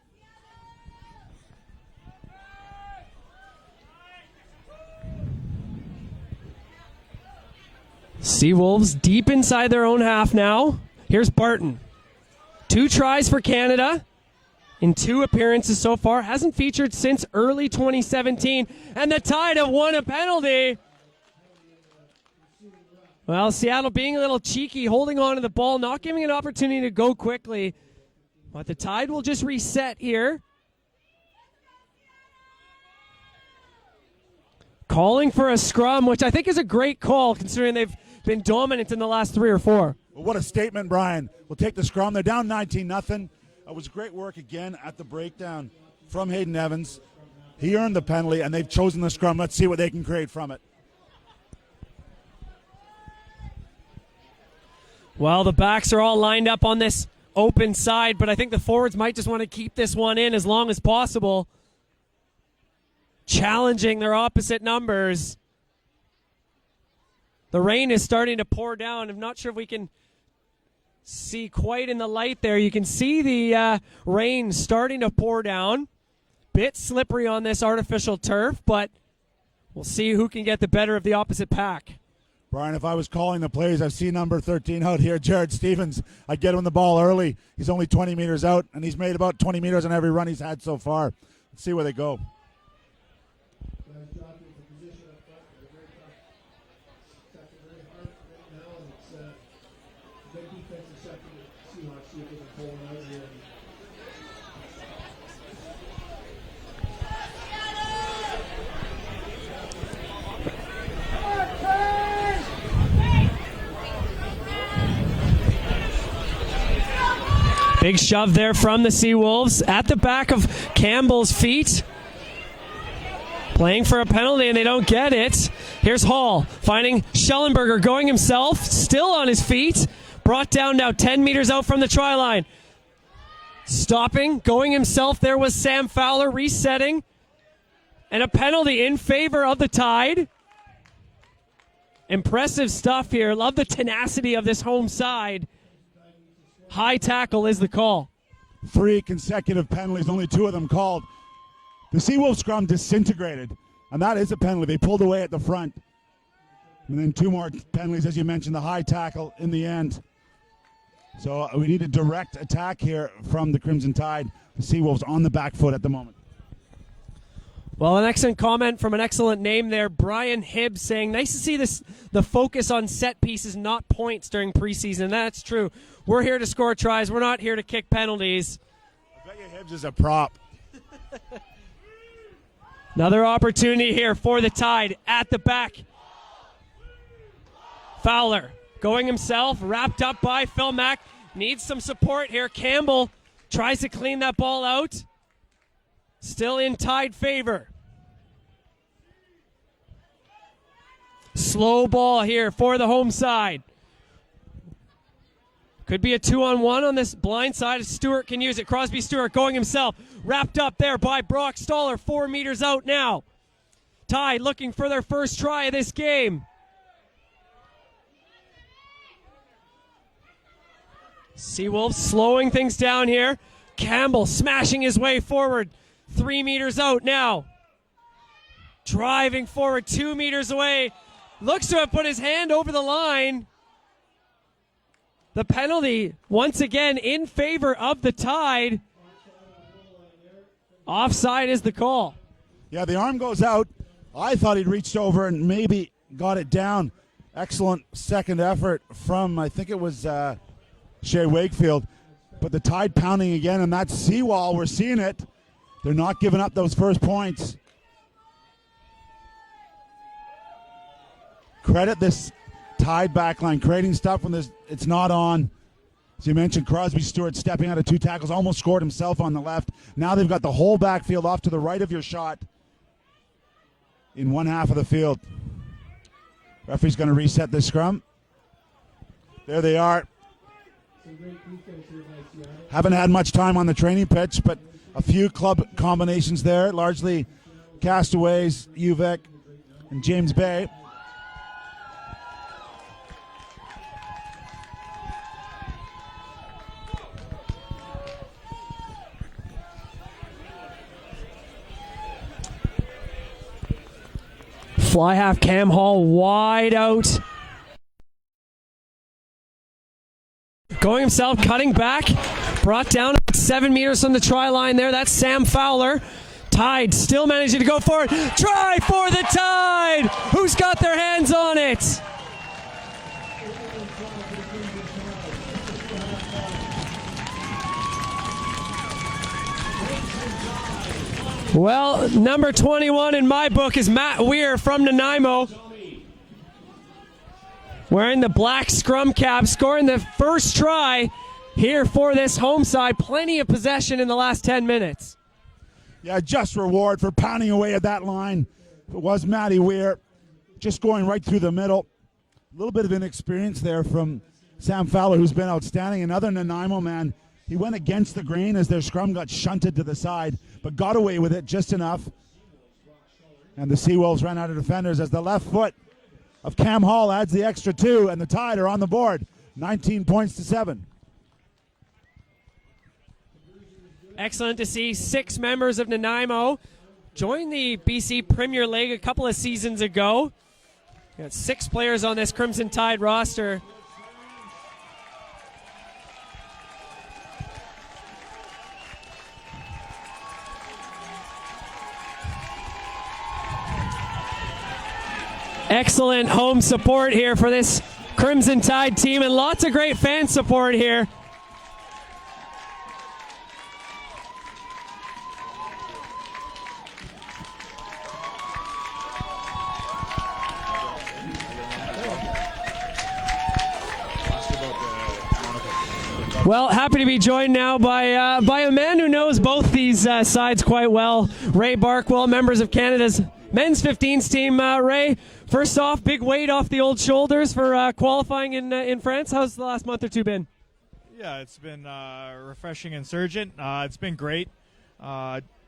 Seawolves deep inside their own half now. Here's Barton. 2 tries for Canada in 2 appearances so far. Hasn't featured since early 2017. And the Tide have won a penalty. Well, Seattle being a little cheeky, holding on to the ball, not giving an opportunity to go quickly. But the Tide will just reset here. Calling for a scrum, which I think is a great call considering they've been dominant in the last 3 or 4. Well, what a statement, Brian. We'll take the scrum. They're down 19-0. It was great work again at the breakdown from Hayden Evans. He earned the penalty, and they've chosen the scrum. Let's see what they can create from it. Well, the backs are all lined up on this open side, but I think the forwards might just want to keep this one in as long as possible. Challenging their opposite numbers. The rain is starting to pour down. I'm not sure if we can see quite in the light there. You can see the rain starting to pour down. Bit slippery on this artificial turf, but we'll see who can get the better of the opposite pack. Brian, if I was calling the plays, I've seen number 13 out here, Jared Stevens. I'd get him the ball early. He's only 20 meters out, and he's made about 20 meters on every run he's had so far. Let's see where they go. Big shove there from the Seawolves at the back of Campbell's feet. Playing for a penalty and they don't get it. Here's Hall finding Schellenberger going himself, still on his feet. Brought down now 10 meters out from the try line. Stopping, going himself. There was Sam Fowler resetting. And a penalty in favor of the Tide. Impressive stuff here. Love the tenacity of this home side. High tackle is the call. 3 consecutive penalties, only 2 of them called. The Seawolves scrum disintegrated, and that is a penalty. They pulled away at the front. And then 2 more penalties, as you mentioned, the high tackle in the end. So we need a direct attack here from the Crimson Tide. The Seawolves on the back foot at the moment. Well, an excellent comment from an excellent name there, Brian Hibbs, saying, nice to see the focus on set pieces, not points during preseason. That's true. We're here to score tries. We're not here to kick penalties. I bet you Hibbs is a prop. Another opportunity here for the Tide at the back. Fowler going himself, wrapped up by Phil Mack. Needs some support here. Campbell tries to clean that ball out. Still in Tide favor. Slow ball here for the home side. Could be a 2-on-1 on this blind side. Stewart can use it. Crosby Stewart going himself. Wrapped up there by Brock Stoller. 4 meters out now. Tide looking for their first try of this game. Seawolves slowing things down here. Campbell smashing his way forward. 3 meters out now. Driving forward 2 meters away. Looks to have put his hand over the line. The penalty, once again, in favor of the Tide. Offside is the call. Yeah, the arm goes out. I thought he'd reached over and maybe got it down. Excellent second effort from, I think it was Shea Wakefield. But the Tide pounding again, and that seawall, we're seeing it. They're not giving up those first points. Credit this Tide backline, creating stuff when it's not on. As you mentioned, Crosby Stewart stepping out of 2 tackles, almost scored himself on the left. Now they've got the whole backfield off to the right of your shot in one half of the field. Referee's going to reset this scrum. There they are. Haven't had much time on the training pitch, but a few club combinations there, largely Castaways, Uvek, and James Bay. Fly half Cam Hall wide out. Going himself, cutting back. Brought down 7 meters from the try line there. That's Sam Fowler. Tide still managing to go for it. Try for the Tide! Who's got their hands on it? Well, number 21 in my book is Matt Weir from Nanaimo. Wearing the black scrum cap, scoring the first try here for this home side. Plenty of possession in the last 10 minutes. Yeah, just reward for pounding away at that line. It was Matty Weir, just going right through the middle. A little bit of inexperience there from Sam Fowler, who's been outstanding. Another Nanaimo man. He went against the grain as their scrum got shunted to the side, but got away with it just enough. And the Seawolves ran out of defenders as the left foot of Cam Hall adds the extra 2, and the Tide are on the board, 19 points to 7. Excellent to see 6 members of Nanaimo join the BC Premier League a couple of seasons ago. We got 6 players on this Crimson Tide roster. Excellent home support here for this Crimson Tide team, and lots of great fan support here. Well, happy to be joined now by a man who knows both these sides quite well, Ray Barkwell, members of Canada's men's 15s team. Ray, first off, big weight off the old shoulders for qualifying in France. How's the last month or two been? Yeah, it's been refreshing and surgent. It's been great.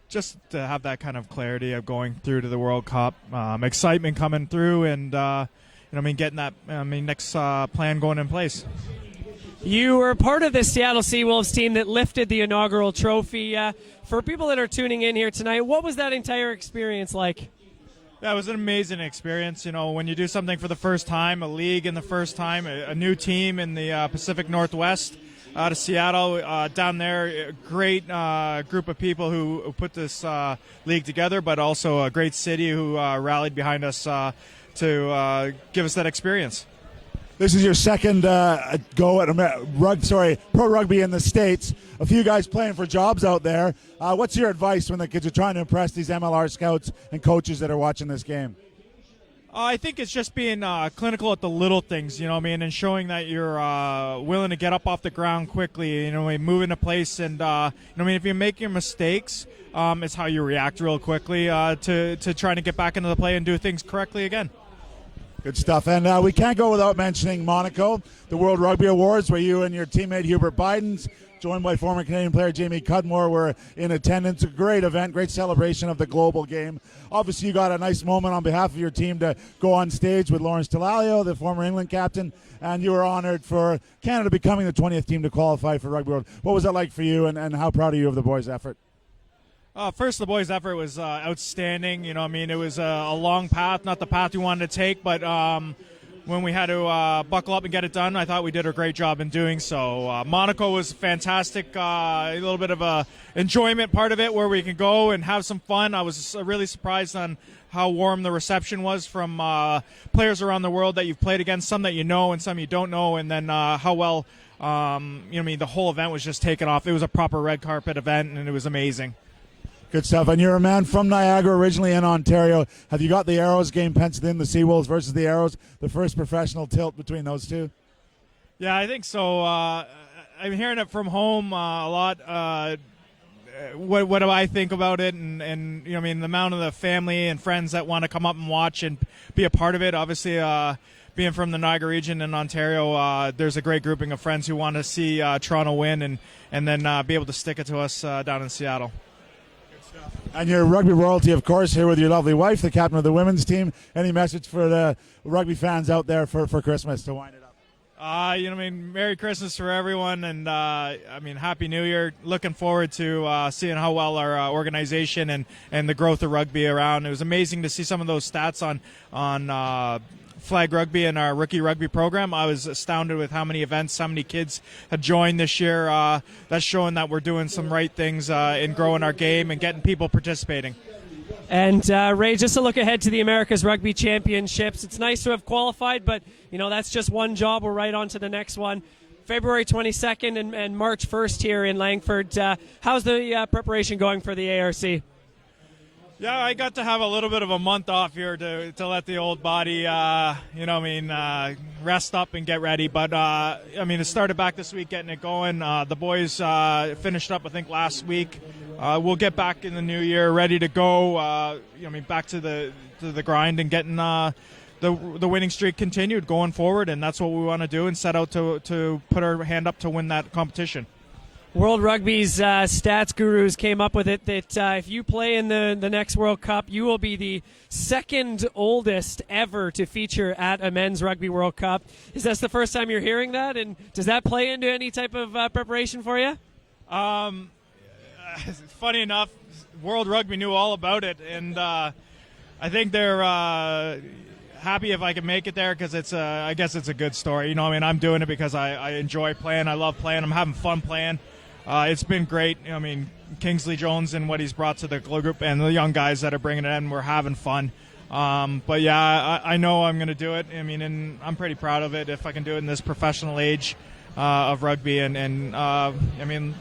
Just to have that kind of clarity of going through to the World Cup, excitement coming through, and getting that next plan going in place. You were part of the Seattle Seawolves team that lifted the inaugural trophy. For people that are tuning in here tonight, what was that entire experience like? Yeah, it was an amazing experience. You know, when you do something for the first time, a league in the first time, a new team in the Pacific Northwest out of Seattle, down there, a great group of people who put this league together, but also a great city who rallied behind us to give us that experience. This is your second go at pro rugby in the States. A few guys playing for jobs out there. What's your advice when the kids are trying to impress these MLR scouts and coaches that are watching this game? I think it's just being clinical at the little things, and showing that you're willing to get up off the ground quickly, move into place. And, if you're making mistakes, it's how you react real quickly to trying to get back into the play and do things correctly again. Good stuff. And we can't go without mentioning Monaco, the World Rugby Awards, where you and your teammate Hubert Bidens, joined by former Canadian player Jamie Cudmore, were in attendance. A great event, great celebration of the global game. Obviously, you got a nice moment on behalf of your team to go on stage with Lawrence Talalio, the former England captain, and you were honored for Canada becoming the 20th team to qualify for Rugby World. What was that like for you, and how proud are you of the boys' effort? First, the boys' effort was outstanding. It was a long path, not the path we wanted to take, but when we had to buckle up and get it done, I thought we did a great job in doing so. Monaco was fantastic, a little bit of a enjoyment part of it where we can go and have some fun. I was really surprised on how warm the reception was from players around the world that you've played against, some that you know and some you don't know, and then how well, the whole event was just taken off. It was a proper red carpet event, and it was amazing. Good stuff. And you're a man from Niagara, originally in Ontario. Have you got the Arrows game penciled in, the Seawolves versus the Arrows, the first professional tilt between those two? Yeah, I think so. I'm hearing it from home a lot. What do I think about it? And I mean, the amount of the family and friends that want to come up and watch and be a part of it. Obviously, being from the Niagara region in Ontario, there's a great grouping of friends who want to see Toronto win and then be able to stick it to us down in Seattle. And your rugby royalty, of course, here with your lovely wife, the captain of the women's team. Any message for the rugby fans out there for Christmas to wind it up? Merry Christmas for everyone, and Happy New Year. Looking forward to seeing how well our organization and the growth of rugby around. It was amazing to see some of those stats on flag rugby and our rookie rugby program. I was astounded with how many events, how many kids had joined this year. That's showing that we're doing some right things in growing our game and getting people participating. And Ray, just to look ahead to the America's Rugby Championships, it's nice to have qualified, but that's just one job. We're right on to the next one. February 22nd and March 1st here in Langford. How's the preparation going for the ARC? Yeah, I got to have a little bit of a month off here to let the old body, rest up and get ready. But, it started back this week, getting it going. The boys finished up, I think, last week. We'll get back in the new year ready to go, back to the grind and getting the winning streak continued going forward. And that's what we want to do and set out to put our hand up to win that competition. World Rugby's stats gurus came up with it that if you play in the next World Cup, you will be the second oldest ever to feature at a men's Rugby World Cup. Is this the first time you're hearing that? And does that play into any type of preparation for you? Funny enough, World Rugby knew all about it, and I think they're happy if I can make it there because I guess it's a good story. I'm doing it because I enjoy playing. I love playing. I'm having fun playing. It's been great. Kingsley Jones and what he's brought to the group and the young guys that are bringing it in, we're having fun. But yeah, I know I'm going to do it. And I'm pretty proud of it if I can do it in this professional age of rugby. And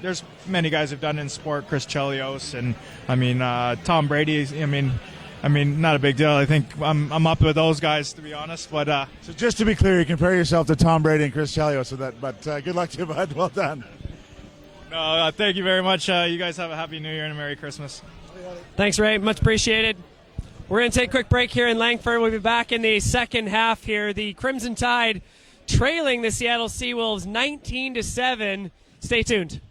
there's many guys who've done it in sport, Chris Chelios and Tom Brady. Not a big deal. I think I'm up with those guys, to be honest. But so just to be clear, you compare yourself to Tom Brady and Chris Chelios with that. But good luck to you, bud. Well done. No, thank you very much. You guys have a happy New Year and a Merry Christmas. Thanks, Ray. Much appreciated. We're going to take a quick break here in Langford. We'll be back in the second half here. The Crimson Tide trailing the Seattle Seawolves 19-7. Stay tuned.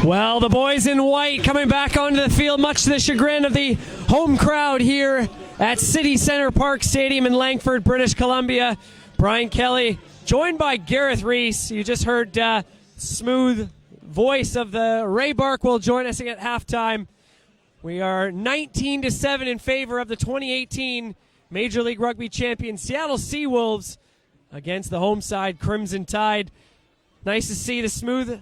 Well, the boys in white coming back onto the field, much to the chagrin of the home crowd here at City Centre Park Stadium in Langford, British Columbia. Brian Kelly, joined by Gareth Reese. You just heard smooth voice of the Ray Bark will join us at halftime. We are 19-7 in favor of the 2018 Major League Rugby champion Seattle Seawolves against the home side Crimson Tide. Nice to see the smooth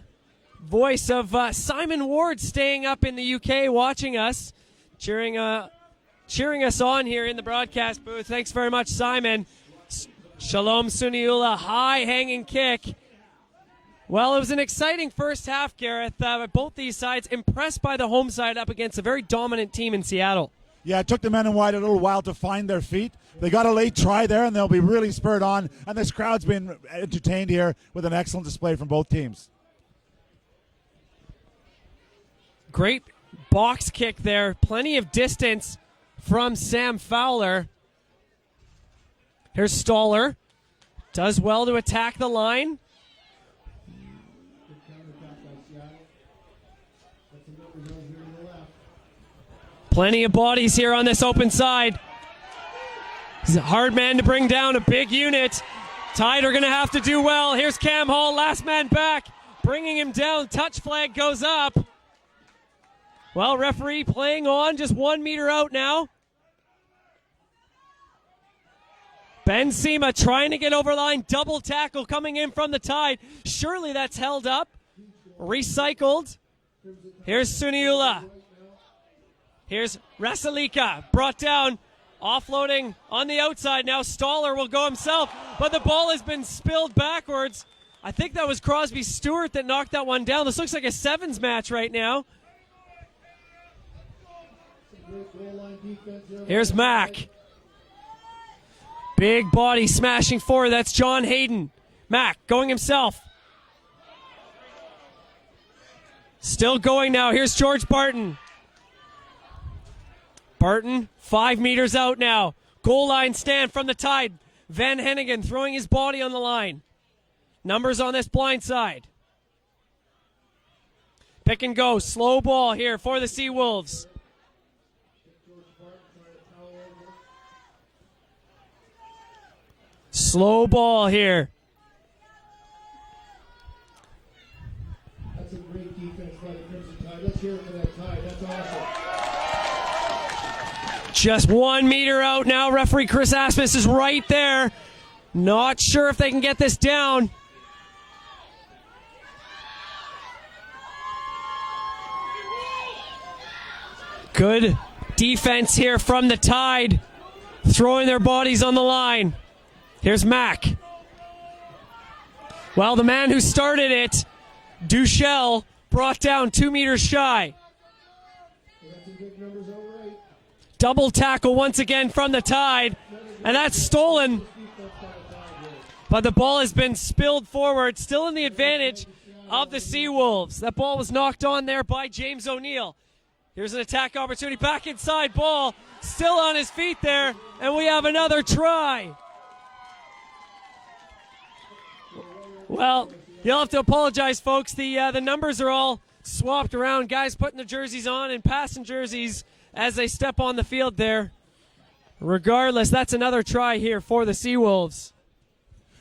voice of Simon Ward staying up in the UK watching us, cheering us on here in the broadcast booth. Thanks very much, Simon. Shalom Suniula, high hanging kick. Well, it was an exciting first half, Gareth. Both these sides impressed by the home side up against a very dominant team in Seattle. Yeah, it took the men in white a little while to find their feet. They got a late try there, and they'll be really spurred on. And this crowd's been entertained here with an excellent display from both teams. Great box kick there. Plenty of distance from Sam Fowler. Here's Stoller. Does well to attack the line. Plenty of bodies here on this open side. He's a hard man to bring down, a big unit. Tide are going to have to do well. Here's Cam Hall, last man back, bringing him down. Touch flag goes up. Well, referee playing on, just 1 meter out now. Ben Sema trying to get over line, double tackle coming in from the Tide. Surely that's held up. Recycled. Here's Suniula. Here's Rasalika, brought down, offloading on the outside. Now Stoller will go himself, but the ball has been spilled backwards. I think that was Crosby Stewart that knocked that one down. This looks like a sevens match right now. Here's Mack. Big body smashing forward. That's John Hayden. Mack going himself. Still going now. Here's George Barton. Barton, 5 meters out now. Goal line stand from the Tide. Van Hennigan throwing his body on the line. Numbers on this blind side. Pick and go. Slow ball here for the Seawolves. Slow ball here. That's a great defense by the Crimson Tide. Let's hear it for that Tide. That's awesome. Just 1 meter out now. Referee Chris Asmus is right there. Not sure if they can get this down. Good defense here from the Tide. Throwing their bodies on the line. Here's Mack. Well, the man who started it, Duchel, brought down 2 meters shy. Double tackle once again from the Tide, and that's stolen. But the ball has been spilled forward, still in the advantage of the Seawolves. That ball was knocked on there by James O'Neill. Here's an attack opportunity, back inside, ball still on his feet there, and we have another try. Well, you'll have to apologize, folks. The numbers are all swapped around. Guys putting the jerseys on and passing jerseys as they step on the field there. Regardless, that's another try here for the Seawolves.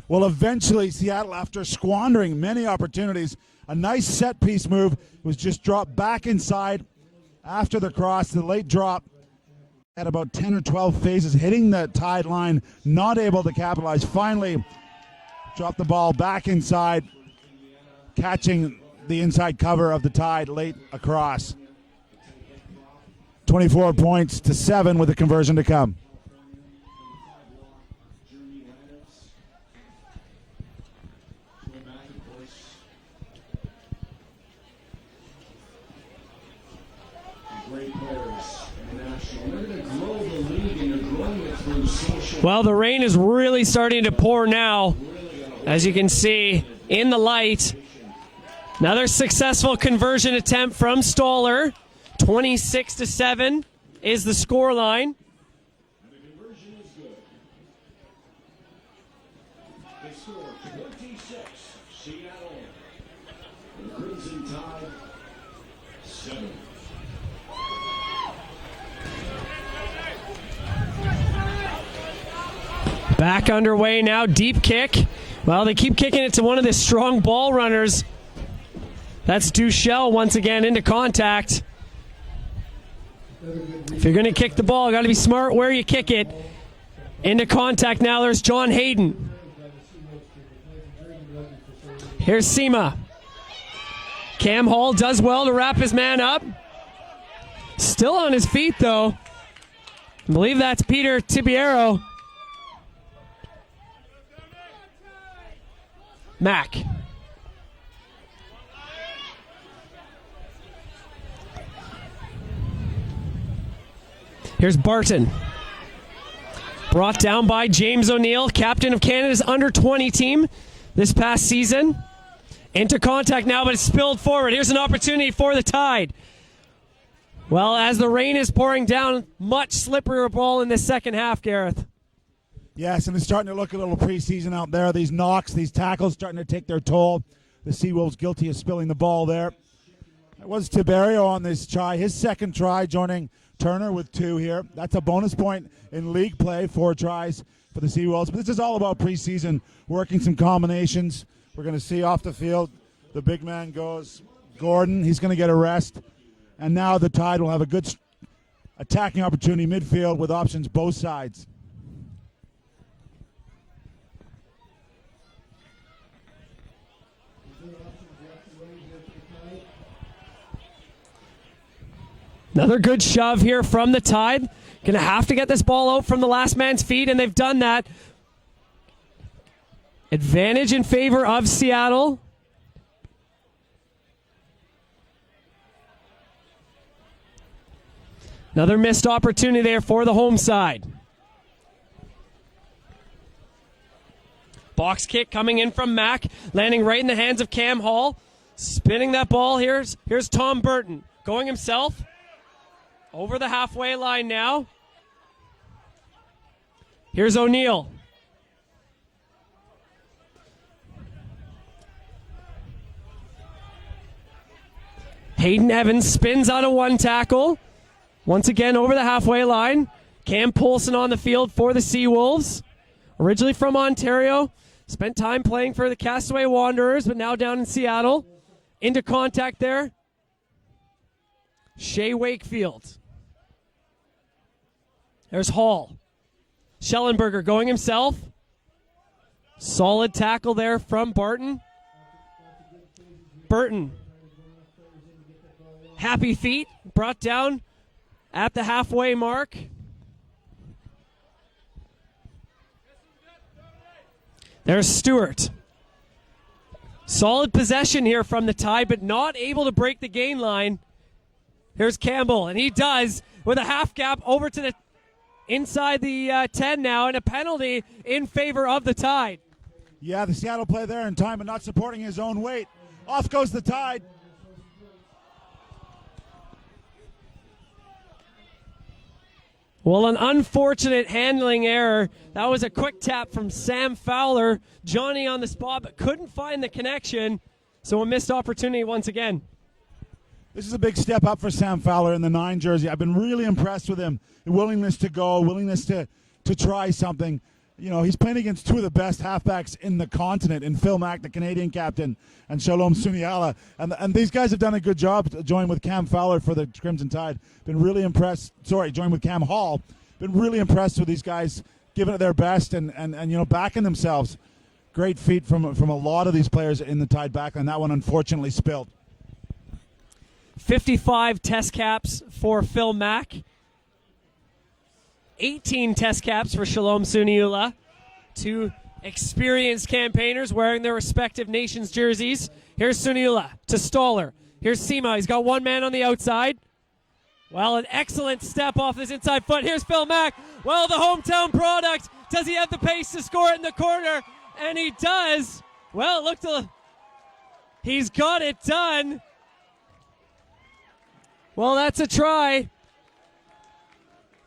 Well, eventually, Seattle, after squandering many opportunities, a nice set-piece move was just dropped back inside after the cross. The late drop at about 10 or 12 phases, hitting the Tide line, not able to capitalize. Finally, dropped the ball back inside, catching the inside cover of the Tide late across. 24 points to 7 with the conversion to come. Well, the rain is really starting to pour now, as you can see in the light. Another successful conversion attempt from Stoller. 26-7 is the score line. And the conversion is good. They score 26. Seattle. The Crimson Tide 7. Back underway now, deep kick. Well, they keep kicking it to one of the strong ball runners. That's Duchel once again into contact. If you're going to kick the ball, got to be smart where you kick it. Into contact now, there's John Hayden. Here's Sema. Cam Hall does well to wrap his man up. Still on his feet, though. I believe that's Peter Tibiero. Mack. Here's Barton. Brought down by James O'Neill, captain of Canada's under-20 team this past season. Into contact now, but it's spilled forward. Here's an opportunity for the Tide. Well, as the rain is pouring down, much slipperier ball in this second half, Gareth. Yes, and it's starting to look a little preseason out there. These knocks, these tackles starting to take their toll. The Seawolves guilty of spilling the ball there. It was Tiberio on this try, his second try, joining Turner with 2 here. That's a bonus point in league play, 4 tries for the Seawolves. But this is all about preseason, working some combinations. We're going to see off the field, the big man goes Gordon. He's going to get a rest. And now the Tide will have a good attacking opportunity midfield with options both sides. Another good shove here from the Tide. Going to have to get this ball out from the last man's feet, and they've done that. Advantage in favor of Seattle. Another missed opportunity there for the home side. Box kick coming in from Mack, landing right in the hands of Cam Hall. Spinning that ball. Here's Tom Burton going himself. Over the halfway line now. Here's O'Neill. Hayden Evans spins out of one tackle. Once again over the halfway line. Cam Poulsen on the field for the Seawolves. Originally from Ontario. Spent time playing for the Castaway Wanderers, but now down in Seattle. Into contact there. Shea Wakefield. There's Hall. Schellenberger going himself. Solid tackle there from Barton. Burton. Happy feet. Brought down at the halfway mark. There's Stewart. Solid possession here from the Tide, but not able to break the gain line. Here's Campbell, and he does with a half gap over to the inside the 10 now, and a penalty in favor of the Tide. Yeah, the Seattle play there in time, but not supporting his own weight. Off goes the Tide. Well, an unfortunate handling error. That was a quick tap from Sam Fowler. Johnny on the spot, but couldn't find the connection. So a missed opportunity once again. This is a big step up for Sam Fowler in the 9 jersey. I've been really impressed with him. The willingness to go, willingness to try something. You know, he's playing against 2 of the best halfbacks in the continent, in Phil Mack, the Canadian captain, and Shalom Suniala. And these guys have done a good job joining with Cam Fowler for the Crimson Tide. Been really impressed. Joined with Cam Hall. Been really impressed with these guys, giving it their best and you know, backing themselves. Great feat from a lot of these players in the Tide backline. That one unfortunately spilled. 55 test caps for Phil Mack. 18 test caps for Shalom Suniula. 2 experienced campaigners wearing their respective nations' jerseys. Here's Suniula to Stoller. Here's Sema. He's got 1 man on the outside. Well, an excellent step off his inside foot. Here's Phil Mack. Well, the hometown product. Does he have the pace to score it in the corner? And he does. Well, he's got it done. Well, that's a try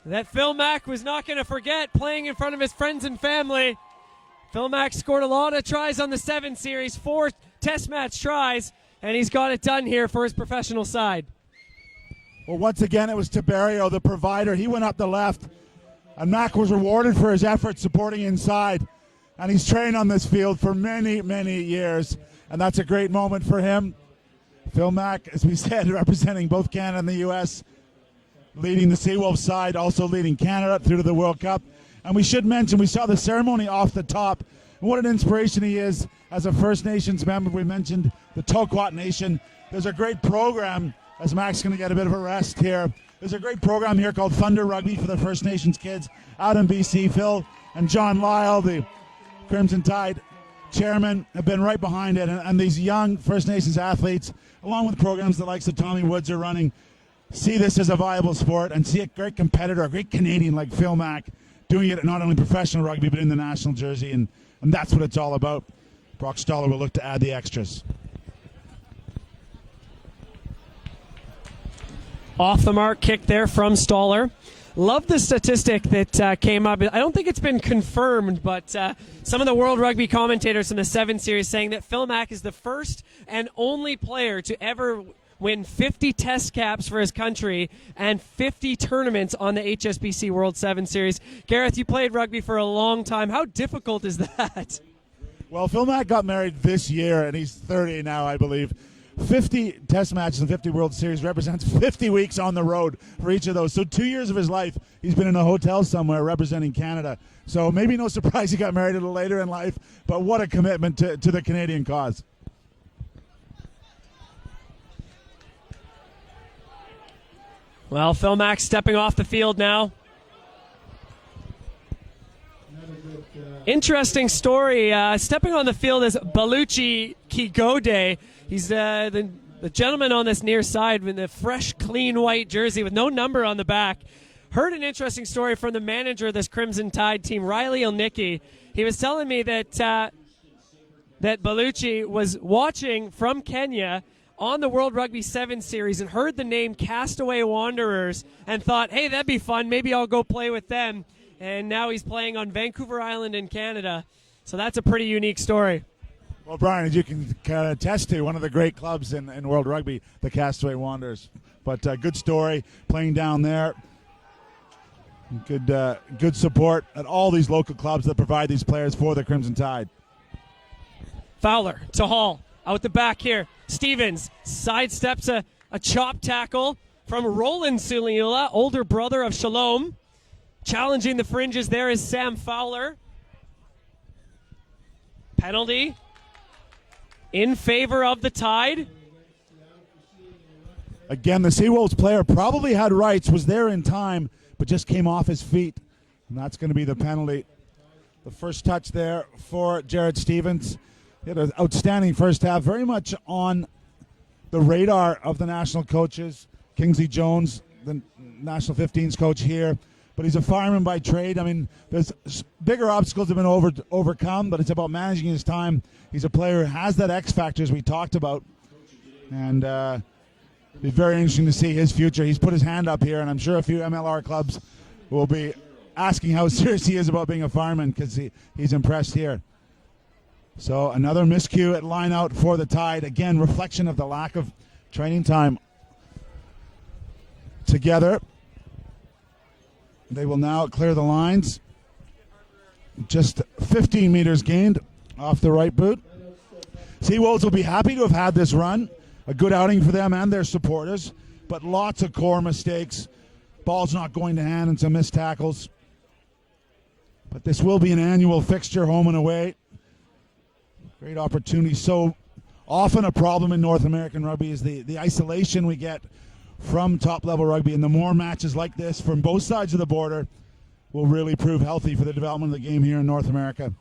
that Phil Mack was not going to forget, playing in front of his friends and family. Phil Mack scored a lot of tries on the 7 series, 4 test match tries, and he's got it done here for his professional side. Well, once again, it was Tiberio, the provider. He went up the left, and Mac was rewarded for his efforts supporting inside. And he's trained on this field for many, many years, and that's a great moment for him. Phil Mack, as we said, representing both Canada and the U.S., leading the Seawolves side, also leading Canada through to the World Cup. And we should mention, we saw the ceremony off the top. What an inspiration he is as a First Nations member. We mentioned the Toquat Nation. There's a great program, as Mac's going to get a bit of a rest here. There's a great program here called Thunder Rugby for the First Nations kids out in BC. Phil and John Lyle, the Crimson Tide chairman, have been right behind it. And these young First Nations athletes, along with programs the likes of Tommy Woods are running, see this as a viable sport and see a great competitor, a great Canadian like Phil Mack, doing it not only professional rugby but in the national jersey. And that's what it's all about. Brock Stoller will look to add the extras. Off the mark kick there from Stoller. Love the statistic that came up. I don't think it's been confirmed, but some of the World Rugby commentators from the 7 Series saying that Phil Mack is the first and only player to ever win 50 test caps for his country and 50 tournaments on the HSBC World 7 Series. Gareth, you played rugby for a long time. How difficult is that? Well, Phil Mack got married this year, and he's 30 now, I believe. 50 test matches and 50 World Series represents 50 weeks on the road for each of those. So 2 years of his life, he's been in a hotel somewhere representing Canada. So maybe no surprise he got married a little later in life, but what a commitment to the Canadian cause. Well, Phil Mack stepping off the field now. Interesting story. Stepping on the field is Baluchi Kigode. He's the gentleman on this near side with the fresh, clean white jersey with no number on the back. Heard an interesting story from the manager of this Crimson Tide team, Riley Ilnicki. He was telling me that that Baluchi was watching from Kenya on the World Rugby 7 Series and heard the name Castaway Wanderers and thought, hey, that'd be fun. Maybe I'll go play with them. And now he's playing on Vancouver Island in Canada. So that's a pretty unique story. Well, Brian, as you can attest to, one of the great clubs in World Rugby, the Castaway Wanderers. But good story, playing down there. Good support at all these local clubs that provide these players for the Crimson Tide. Fowler to Hall, out the back here. Stevens sidesteps a chop tackle from Roland Suliula, older brother of Shalom. Challenging the fringes there is Sam Fowler. Penalty in favor of the Tide. Again, the Seawolves player probably had rights, was there in time, but just came off his feet. And that's going to be the penalty. The first touch there for Jared Stevens. He had an outstanding first half, very much on the radar of the national coaches. Kingsley Jones, the national 15s coach here. But he's a fireman by trade. I mean, there's bigger obstacles have been overcome, but it's about managing his time. He's a player who has that X factor, as we talked about. And it'll be very interesting to see his future. He's put his hand up here, and I'm sure a few MLR clubs will be asking how serious he is about being a fireman because he's impressed here. So another miscue at line out for the Tide. Again, reflection of the lack of training time together. They will now clear the lines. Just 15 meters gained off the right boot. Seawolves will be happy to have had this run. A good outing for them and their supporters, but lots of core mistakes. Ball's not going to hand and some missed tackles. But this will be an annual fixture, home and away. Great opportunity. So often a problem in North American rugby is the isolation we get from top-level rugby, and the more matches like this from both sides of the border will really prove healthy for the development of the game here in North America.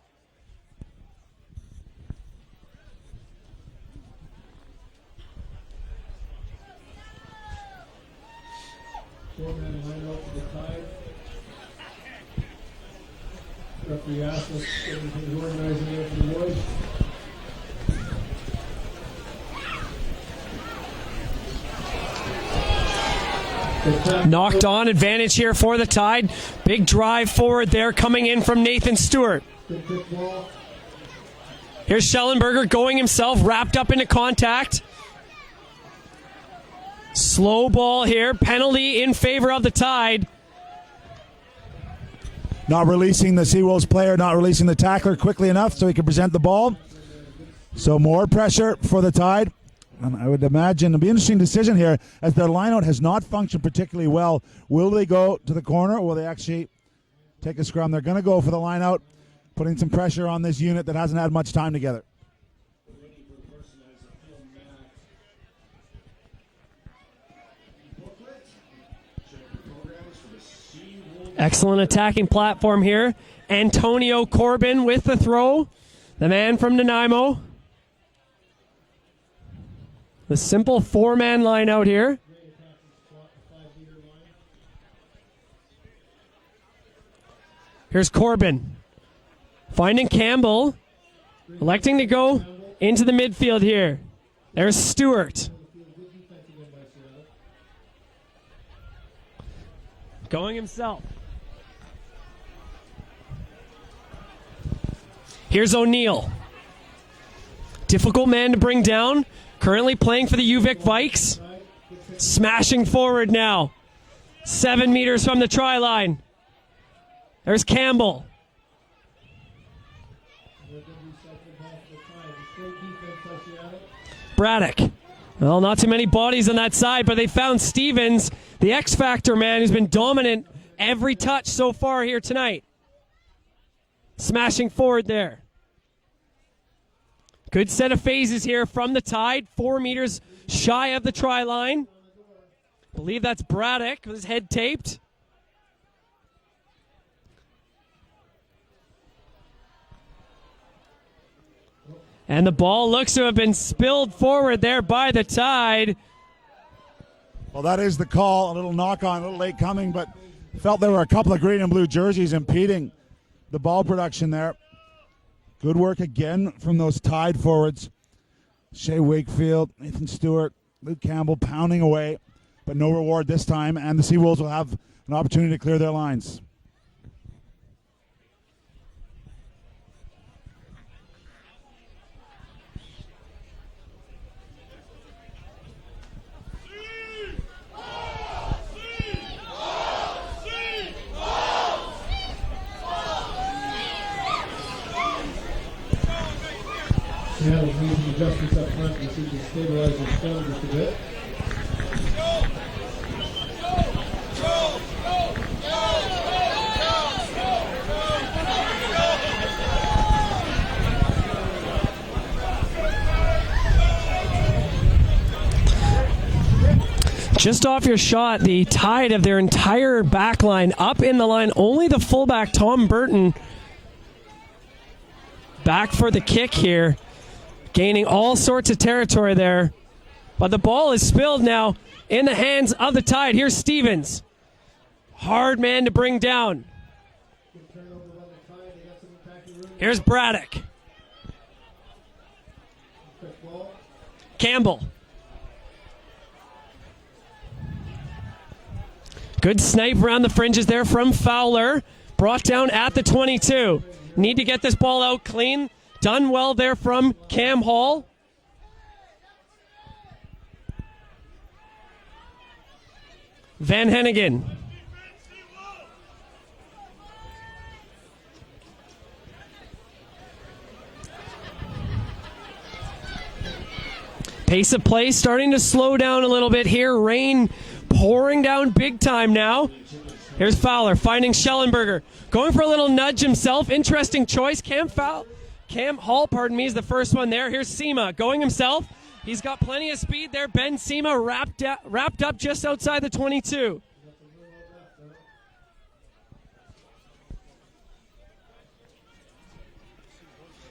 Four-man line-out for the Tide. Referee asked us to get things organizing there for the boys. Knocked on, advantage here for the Tide. Big drive forward there coming in from Nathan Stewart. Good quick ball. Here's Schellenberger going himself, wrapped up into contact. Slow ball here. Penalty in favor of the Tide. Not releasing the Seawolves player, not releasing the tackler quickly enough so he can present the ball. So more pressure for the Tide. And I would imagine it'll be an interesting decision here as their lineout has not functioned particularly well. Will they go to the corner or will they actually take a scrum? They're going to go for the lineout, putting some pressure on this unit that hasn't had much time together. Excellent attacking platform here. Antonio Corbin with the throw. The man from Nanaimo. The simple four-man line out here. Here's Corbin. Finding Campbell. Electing to go into the midfield here. There's Stewart. Going himself. Here's O'Neill. Difficult man to bring down. Currently playing for the UVic Vikes. Smashing forward now. 7 meters from the try line. There's Campbell. Braddock. Well, not too many bodies on that side, but they found Stevens, the X-Factor man who's been dominant every touch so far here tonight. Smashing forward there. Good set of phases here from the Tide. 4 meters shy of the try line. I believe that's Braddock with his head taped. And the ball looks to have been spilled forward there by the Tide. Well, that is the call. A little knock on, a little late coming, but felt there were a couple of green and blue jerseys impeding the ball production there. Good work again from those Tide forwards. Shea Wakefield, Nathan Stewart, Luke Campbell pounding away, but no reward this time, and the Seawolves will have an opportunity to clear their lines. Seattle's made some adjustments up front and seem to stabilize their spell just a bit. Just off your shot, the Tide of their entire back line up in the line. Only the fullback, Tom Burton, back for the kick here. Gaining all sorts of territory there. But the ball is spilled now in the hands of the Tide. Here's Stevens. Hard man to bring down. Here's Braddock. Campbell. Good snipe around the fringes there from Fowler. Brought down at the 22. Need to get this ball out clean. Done well there from Cam Hall. Van Hennigan. Pace of play starting to slow down a little bit here. Rain pouring down big time now. Here's Fowler finding Schellenberger. Going for a little nudge himself. Interesting choice. Cam Hall, is the first one there. Here's Sema going himself. He's got plenty of speed there. Ben Sema wrapped up just outside the 22.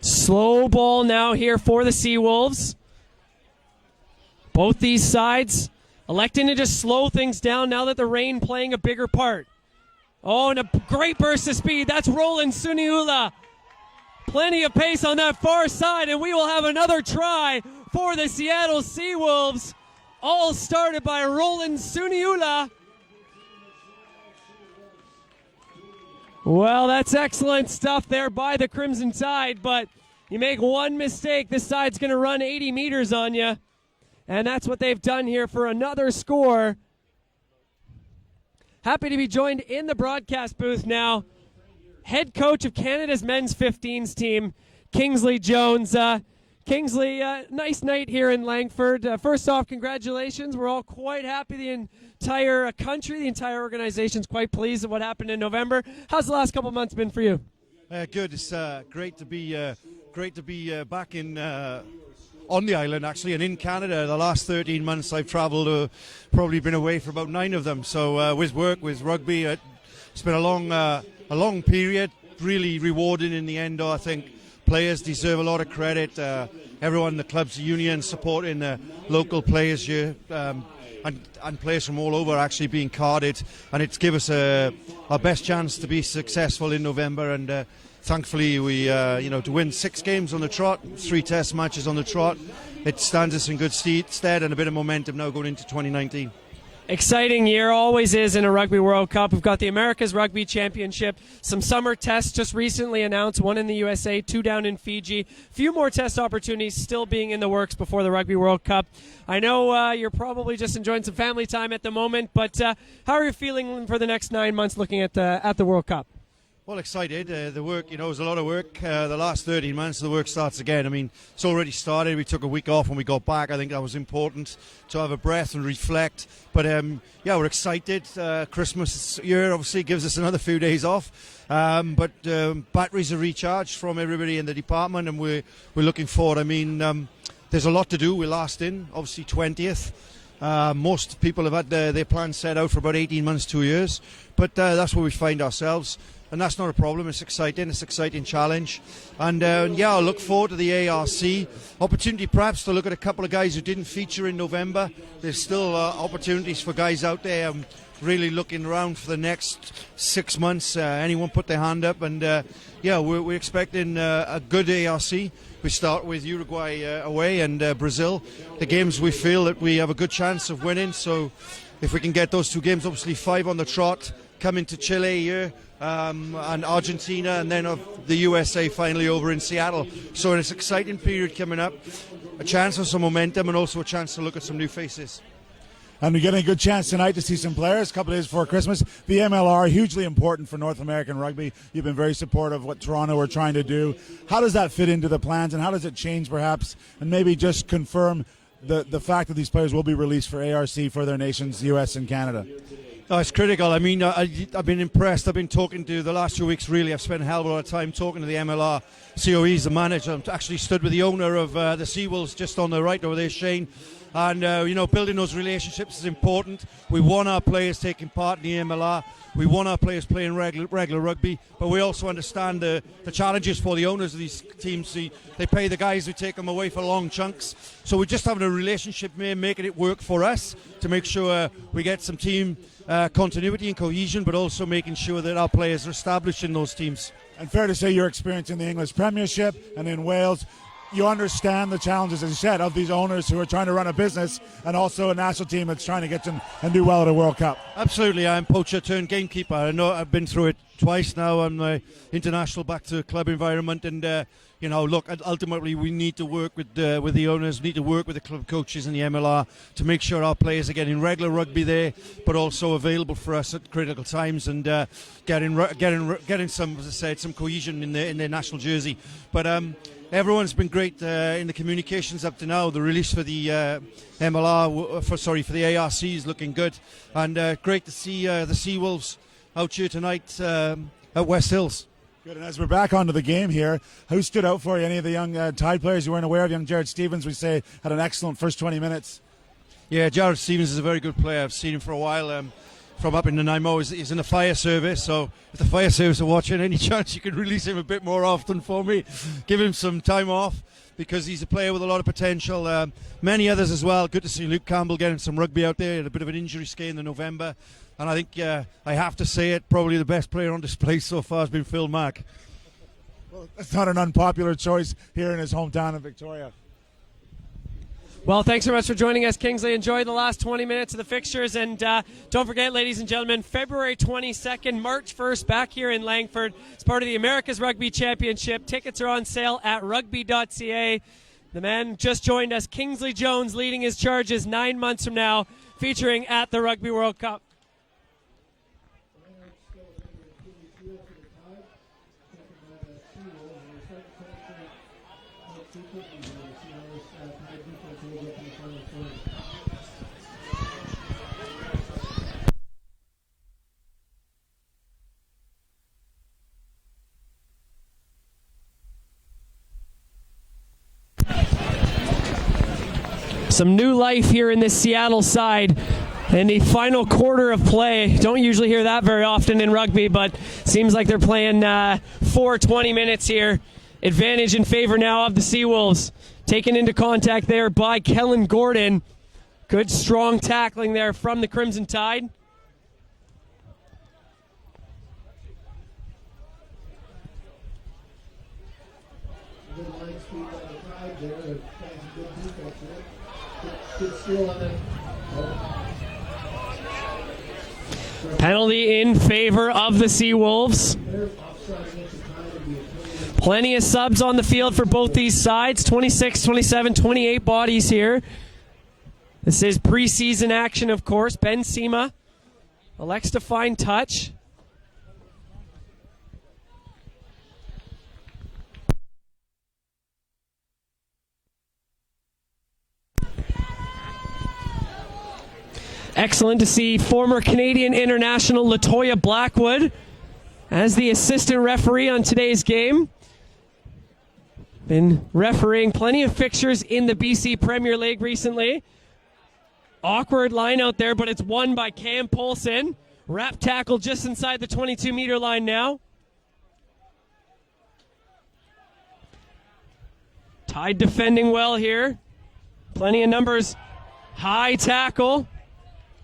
Slow ball now here for the Seawolves. Both these sides electing to just slow things down now that the rain playing a bigger part. Oh, and a great burst of speed. That's Roland Suniula. Plenty of pace on that far side, and we will have another try for the Seattle Seawolves. All started by Roland Suniula. Well, that's excellent stuff there by the Crimson Tide, but you make one mistake, this side's going to run 80 meters on you. And that's what they've done here for another score. Happy to be joined in the broadcast booth now. Head coach of Canada's men's 15s team, Kingsley Jones. Kingsley, nice night here in Langford. First off, congratulations. We're all quite happy. The entire country, the entire organization's quite pleased with what happened in November. How's the last couple months been for you? Good. It's great to be back in on the island, actually, and in Canada. The last 13 months I've travelled, probably been away for about 9 of them. So with work, with rugby, it's been a long period. Really rewarding in the end, I think. Players deserve a lot of credit. Everyone in the club's union supporting the local players here, and players from all over actually being carded, and it's given us our best chance to be successful in November. And thankfully, we to win 6 games on the trot, 3 test matches on the trot, it stands us in good stead and a bit of momentum now going into 2019. Exciting year, always is in a Rugby World Cup. We've got the America's Rugby Championship, some summer tests just recently announced, 1 in the USA, 2 down in Fiji. A few more test opportunities still being in the works before the Rugby World Cup. I know you're probably just enjoying some family time at the moment, but how are you feeling for the next 9 months looking at the World Cup? Well, excited. The work, is a lot of work. The last 13 months, the work starts again. I mean, it's already started. We took a week off when we got back. I think that was important to have a breath and reflect. But, we're excited. Christmas year obviously gives us another few days off. But batteries are recharged from everybody in the department, and we're looking forward. I mean, there's a lot to do. We're last in, obviously 20th. Most people have had their plans set out for about 18 months, 2 years. But that's where we find ourselves. And that's not a problem. It's exciting. It's an exciting challenge. And, I look forward to the ARC. Opportunity perhaps to look at a couple of guys who didn't feature in November. There's still opportunities for guys out there. I'm really looking around for the next 6 months. Anyone put their hand up. And, we're expecting a good ARC. We start with Uruguay away and Brazil. The games we feel that we have a good chance of winning. So if we can get those 2 games, obviously 5 on the trot, come into Chile here. And Argentina, and then of the USA finally over in Seattle. So it's an exciting period coming up, a chance for some momentum and also a chance to look at some new faces. And we're getting a good chance tonight to see some players a couple of days before Christmas. The MLR, hugely important for North American rugby. You've been very supportive of what Toronto are trying to do. How does that fit into the plans, and how does it change perhaps, and maybe just confirm the fact that these players will be released for ARC for their nations, US and Canada? Oh, it's critical. I mean, I've been impressed. I've been talking to the last 2 weeks, really. I've spent a hell of a lot of time talking to the MLR. COE's the manager. I've actually stood with the owner of the Seawolves just on the right over there, Shane. And, building those relationships is important. We want our players taking part in the MLR. We want our players playing regular rugby. But we also understand the challenges for the owners of these teams. They pay the guys who take them away for long chunks. So we're just having a relationship here, making it work for us to make sure we get some team continuity and cohesion, but also making sure that our players are established in those teams. And fair to say your experience in the English Premiership and in Wales, you understand the challenges, as you said, of these owners who are trying to run a business and also a national team that's trying to get them and do well at a World Cup. Absolutely. I'm poacher turned gamekeeper. I know I've been through it twice now. I'm international back to club environment, and look, ultimately we need to work with the owners, need to work with the club coaches and the MLR to make sure our players are getting regular rugby there, but also available for us at critical times, and getting some, as I said, some cohesion in their national jersey. But everyone's been great in the communications up to now. The release for the MLR, for the ARC is looking good, and great to see the Seawolves out here tonight at West Hills. Good, and as we're back onto the game here, who stood out for you? Any of the young Tide players you weren't aware of? Young Jared Stevens, we say, had an excellent first 20 minutes. Yeah, Jared Stevens is a very good player. I've seen him for a while. From up in Nanaimo, he's in the fire service, so if the fire service are watching, any chance you could release him a bit more often for me, give him some time off, because he's a player with a lot of potential. Many others as well. Good to see Luke Campbell getting some rugby out there. He had a bit of an injury scare in the November, and I think I have to say it, probably the best player on display so far has been Phil Mack. Well, that's not an unpopular choice here in his hometown of Victoria. Well, thanks so much for joining us, Kingsley. Enjoy the last 20 minutes of the fixtures. And don't forget, ladies and gentlemen, February 22nd, March 1st, back here in Langford. It's part of the America's Rugby Championship. Tickets are on sale at rugby.ca. The man just joined us, Kingsley Jones, leading his charges 9 months from now, featuring at the Rugby World Cup. Some new life here in this Seattle side in the final quarter of play. Don't usually hear that very often in rugby, but seems like they're playing 4 minutes here. Advantage in favor now of the Seawolves. Taken into contact there by Kellen Gordon. Good strong tackling there from the Crimson Tide. Good line speed on the Tide there. They're playing some good defense there. Good steal on them. Penalty in favor of the Seawolves. Offside against the Tide would be a penalty. Plenty of subs on the field for both these sides. 26, 27, 28 bodies here. This is preseason action, of course. Ben Sema elects to find touch. Excellent to see former Canadian international Latoya Blackwood as the assistant referee on today's game. Been refereeing plenty of fixtures in the BC Premier League recently. Awkward line out there, but it's won by Cam Polson. Wrap tackle just inside the 22-meter line now. Tide defending well here. Plenty of numbers. High tackle.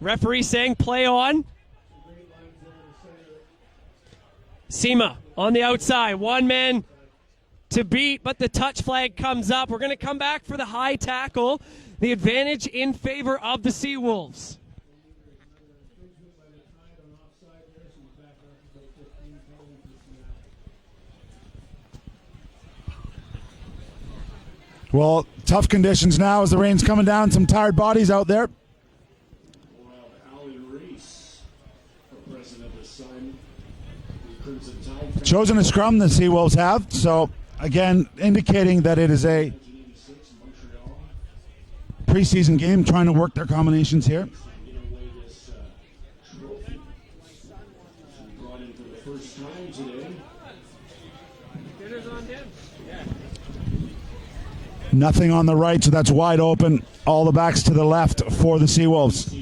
Referee saying play on. Sema on the outside. One man to beat, but the touch flag comes up. We're going to come back for the high tackle. The advantage in favor of the Seawolves. Well, tough conditions now as the rain's coming down. Some tired bodies out there. Chosen a scrum the Seawolves have, so again indicating that it is a preseason game, trying to work their combinations here. Nothing on the right, so that's wide open. All the backs to the left for the Seawolves.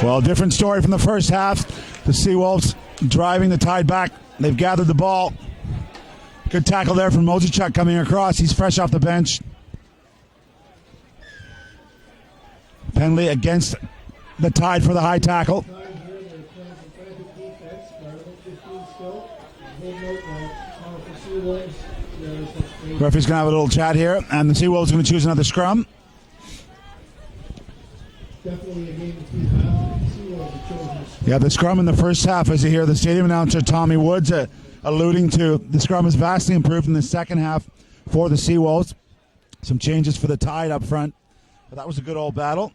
Well, different story from the first half. The Seawolves driving the Tide back. They've gathered the ball. Good tackle there from Mozichuk coming across. He's fresh off the bench. Penalty against the Tide for the high tackle. Referee's going to have a little chat here, and the Seawolves are going to choose another scrum. Definitely a game between half. The Seawolves have chosen a scrum. Yeah, the scrum in the first half, as you hear the stadium announcer Tommy Woods alluding to, the scrum is vastly improved in the second half for the Seawolves. Some changes for the Tide up front. But that was a good old battle.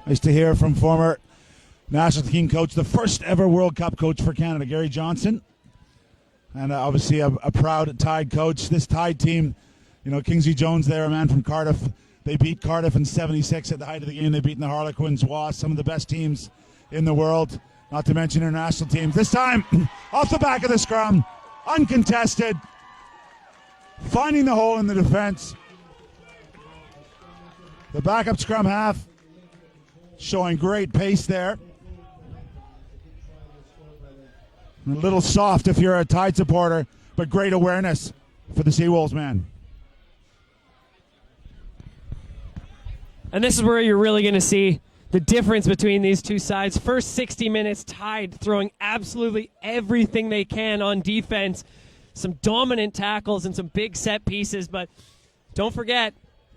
Nice to hear from former national team coach, the first ever World Cup coach for Canada, Gary Johnson. And obviously a proud Tide coach. This Tide team, you know, Kingsley Jones there, a man from Cardiff. They beat Cardiff in 76 at the height of the game. They've beaten the Harlequins, Wasps, some of the best teams in the world, not to mention international teams. This time, off the back of the scrum, uncontested, finding the hole in the defense. The backup scrum half showing great pace there. A little soft if you're a Tide supporter, but great awareness for the Seawolves, man. And this is where you're really going to see the difference between these two sides. First 60 minutes, Tide throwing absolutely everything they can on defense. Some dominant tackles and some big set pieces, but don't forget,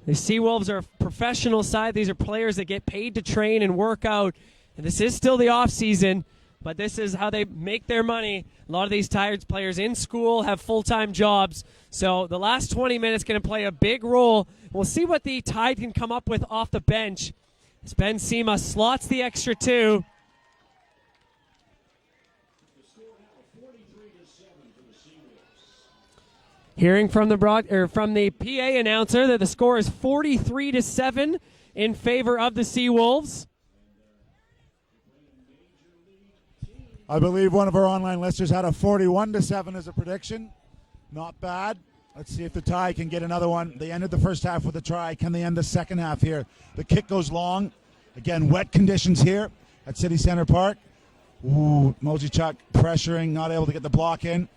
The Seawolves are a professional side. These are players that get paid to train and work out. And this is still the off season, but this is how they make their money. A lot of these Tigers players in school have full-time jobs. So the last 20 minutes going to play a big role. We'll see what the Tide can come up with off the bench. As Ben Sema slots the extra 2. Hearing from the PA announcer that the score is 43-7 in favor of the Seawolves. I believe one of our online listeners had a 41-7 as a prediction. Not bad. Let's see if the Tide can get another one. They ended the first half with a try. Can they end the second half here? The kick goes long. Again, wet conditions here at City Center Park. Ooh, Mojichuk pressuring, not able to get the block in.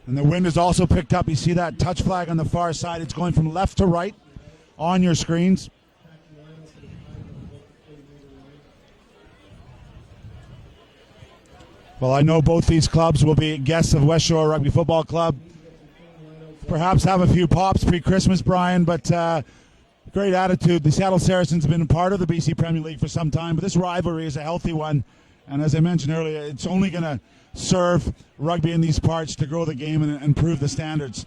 And the wind is also picked up. You see that touch flag on the far side. It's going from left to right on your screens. Well, I know both these clubs will be guests of West Shore Rugby Football Club. Perhaps have a few pops pre-Christmas, Brian, but great attitude. The Seattle Saracens have been a part of the BC Premier League for some time, but this rivalry is a healthy one. And as I mentioned earlier, it's only going to serve rugby in these parts to grow the game and improve the standards.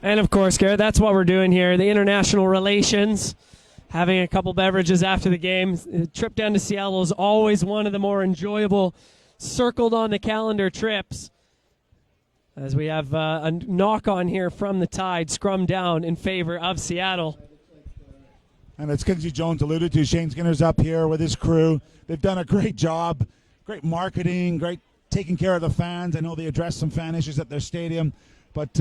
And of course, Garrett, that's what we're doing here. The international relations, having a couple beverages after the game. A trip down to Seattle is always one of the more enjoyable circled on the calendar trips. As we have a knock on here from the Tide, scrum down in favor of Seattle. And as Kinsey Jones alluded to, Shane Skinner's up here with his crew. They've done a great job. Great marketing, great taking care of the fans. I know they addressed some fan issues at their stadium, but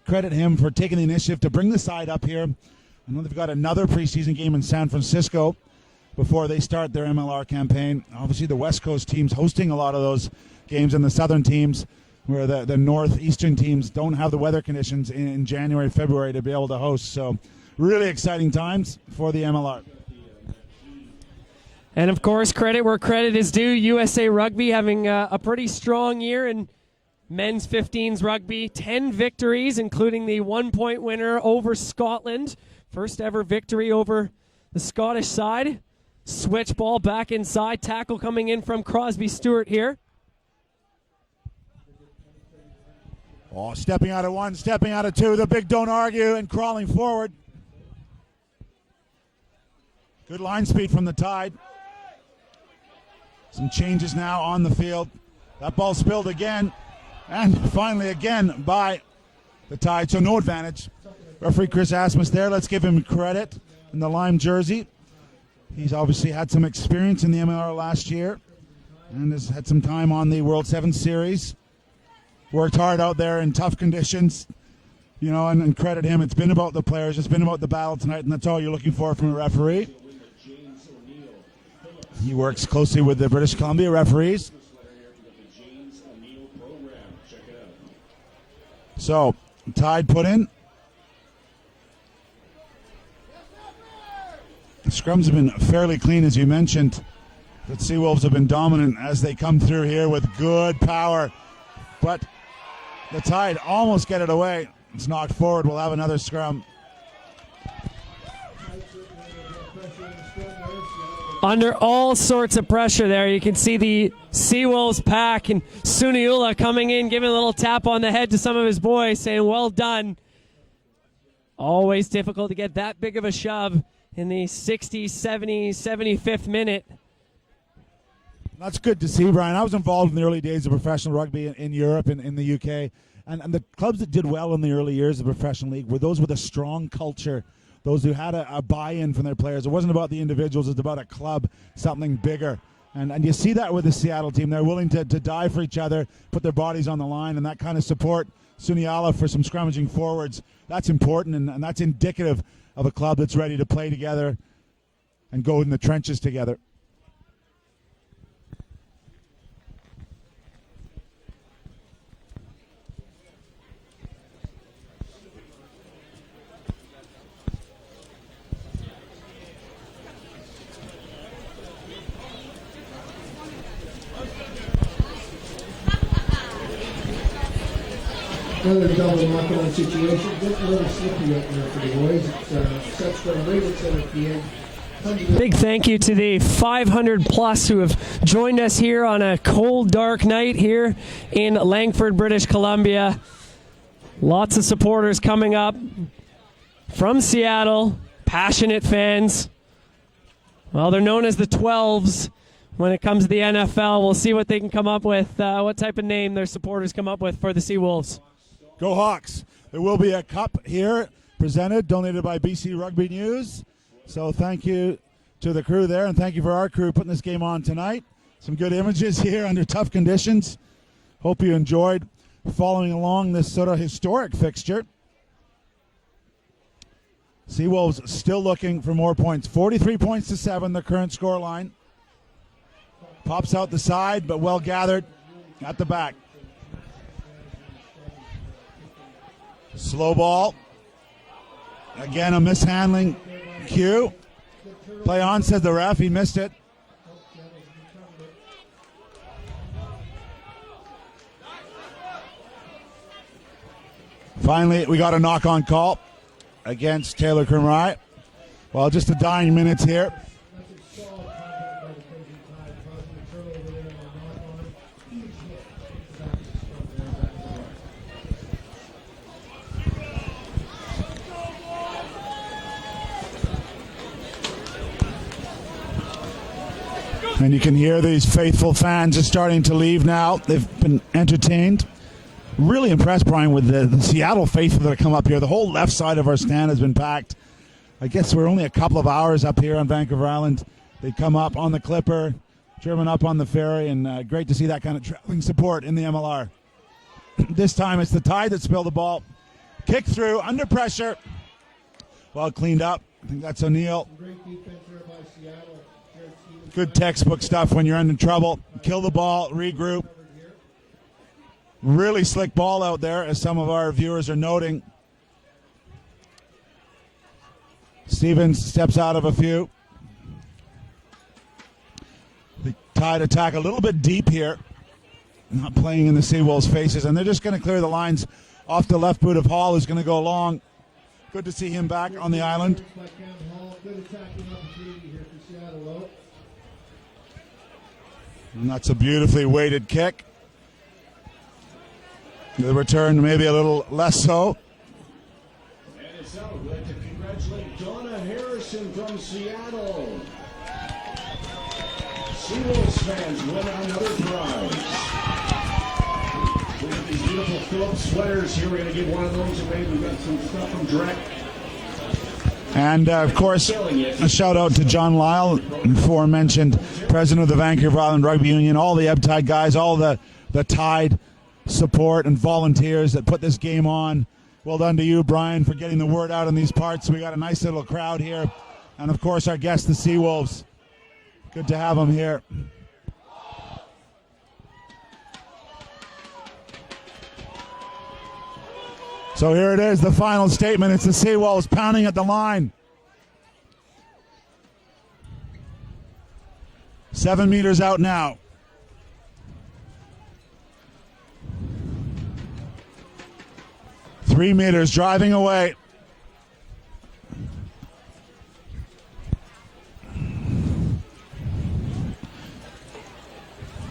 credit him for taking the initiative to bring the side up here. I know they've got another preseason game in San Francisco before they start their MLR campaign. Obviously, the West Coast teams hosting a lot of those games, and the Southern teams, where the Northeastern teams don't have the weather conditions in January, February to be able to host. So really exciting times for the MLR. And, of course, credit where credit is due. USA Rugby having a pretty strong year in men's 15s rugby. 10 victories, including the 1-point winner over Scotland. First ever victory over the Scottish side. Switch ball back inside. Tackle coming in from Crosby Stewart here. Oh, stepping out of 1, stepping out of 2. The big don't argue and crawling forward. Good line speed from the Tide. Some changes now on the field. That ball spilled again. And finally again by the Tide. So no advantage. Referee Chris Asmus there. Let's give him credit in the lime jersey. He's obviously had some experience in the MLR last year and has had some time on the World 7 Series. Worked hard out there in tough conditions, you know, and credit him. It's been about the players. It's been about the battle tonight, and that's all you're looking for from a referee. He works closely with the British Columbia referees. So, Tide put in. The scrums have been fairly clean, as you mentioned. The Seawolves have been dominant as they come through here with good power. But the Tide almost get it away. It's knocked forward. We'll have another scrum. Under all sorts of pressure there. You can see the Seawolves pack and Suniula coming in, giving a little tap on the head to some of his boys, saying, well done. Always difficult to get that big of a shove in the 60, 70, 75th minute. That's good to see, Brian. I was involved in the early days of professional rugby in Europe and in the UK. And the clubs that did well in the early years of the professional league were those with a strong culture, those who had a buy-in from their players. It wasn't about the individuals, it's about a club, something bigger. And you see that with the Seattle team. They're willing to die for each other, put their bodies on the line, and that kind of support. Suniala for some scrummaging forwards. That's important, and that's indicative of a club that's ready to play together and go in the trenches together. Another double knock-on situation. Getting a little slippy out there for the boys. It sets them right at center field. Big thank you to the 500 plus who have joined us here on a cold, dark night here in Langford, British Columbia. Lots of supporters coming up from Seattle, passionate fans. Well, they're known as the 12s when it comes to the NFL. We'll see what they can come up with, what type of name their supporters come up with for the Seawolves. Go Hawks. There will be a cup here presented, donated by BC Rugby News. So thank you to the crew there, and thank you for our crew putting this game on tonight. Some good images here under tough conditions. Hope you enjoyed following along this sort of historic fixture. Seawolves still looking for more points. 43 points to 7, the current score line. Pops out the side, but well gathered at the back. Slow ball. Again, a mishandling cue. Play on, said the ref. He missed it. Finally, we got a knock-on call against Taylor Krimrai. Well, just the dying minutes here. And you can hear these faithful fans are starting to leave now. They've been entertained. Really impressed, Brian, with the Seattle faithful that have come up here. The whole left side of our stand has been packed. I guess we're only a couple of hours up here on Vancouver Island. They come up on the Clipper, German up on the ferry, and great to see that kind of traveling support in the MLR. This time it's the Tide that spilled the ball. Kick through, under pressure. Well cleaned up. I think that's O'Neill. Great defense there by Seattle. Good textbook stuff when you're in trouble. Kill the ball, regroup. Really slick ball out there, as some of our viewers are noting. Stevens steps out of a few. The Tide attack a little bit deep here. Not playing in the Seawolves' faces, and they're just going to clear the lines off the left boot of Hall, who's going to go long. Good to see him back on the island. Good attacking opportunity here for Seattle. And that's a beautifully weighted kick. The return maybe a little less so. And it's out. We'd like to congratulate Donna Harrison from Seattle. Seawolves fans win another prize. We have these beautiful Phillips sweaters here. We're going to give one of those away. We've got some stuff from Direct. And, of course, a shout-out to John Lyle, aforementioned president of the Vancouver Island Rugby Union, all the Ebb Tide guys, all the Tide support and volunteers that put this game on. Well done to you, Brian, for getting the word out in these parts. We got a nice little crowd here. And, of course, our guests, the Seawolves. Good to have them here. So here it is, the final statement. It's the Seawolves pounding at the line. 7 meters out now. Three meters driving away.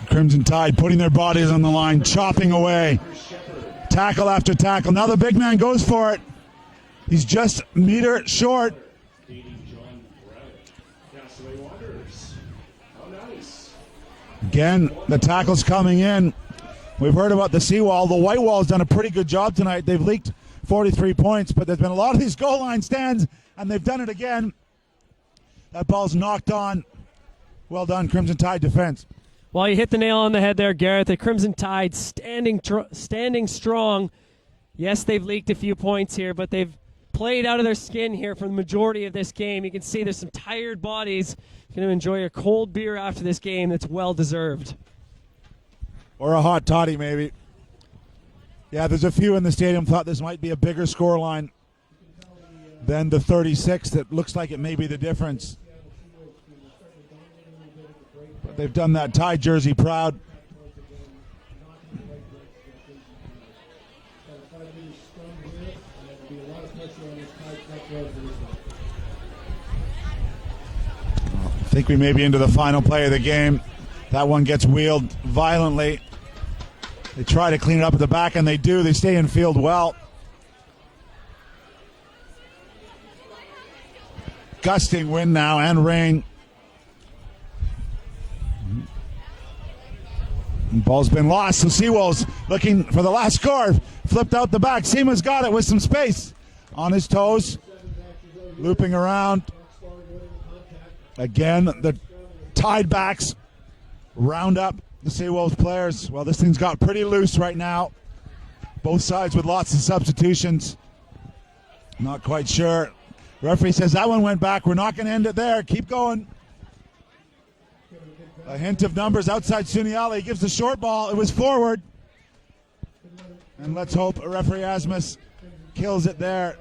Crimson Tide putting their bodies on the line, chopping away. Tackle after tackle. Now the big man goes for it. He's just a meter short. Again, the tackle's coming in. We've heard about the seawall. The white wall's done a pretty good job tonight. They've leaked 43 points, but there's been a lot of these goal line stands, and they've done it again. That ball's knocked on. Well done, Crimson Tide defense. Well, you hit the nail on the head there, Garrett. The Crimson Tide standing strong. Yes, they've leaked a few points here, but they've played out of their skin here for the majority of this game. You can see there's some tired bodies. Going to enjoy a cold beer after this game that's well-deserved. Or a hot toddy, maybe. Yeah, there's a few in the stadium thought this might be a bigger scoreline than the 36 that looks like it may be the difference. But they've done that Tide jersey proud. throw for this one. I think we may be into the final play of the game. That one gets wheeled violently. They try to clean it up at the back, and they do. They stay in field well. Gusting wind now and rain. And ball's been lost, so Seawolves looking for the last score. Flipped out the back. Seema's got it with some space. On his toes. Looping around. Again, the tied backs round up the Seawolves players. Well, this thing's got pretty loose right now. Both sides with lots of substitutions. Not quite sure. Referee says that one went back. We're not going to end it there. Keep going. A hint of numbers outside Suniali. He gives the short ball. It was forward. And let's hope referee Asmus kills it there.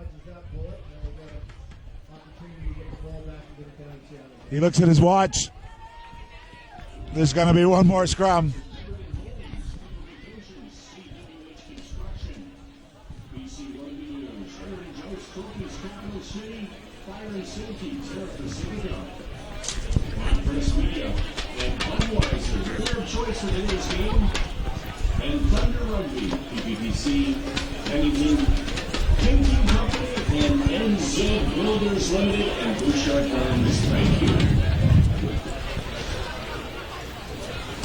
He looks at his watch. There's going to be one more scrum. Choice for today's game, and Thunder Rugby, PPPC, Penny Blue, Thinking Company, and NZ Builders Limited, and Bouchard Farms. Thank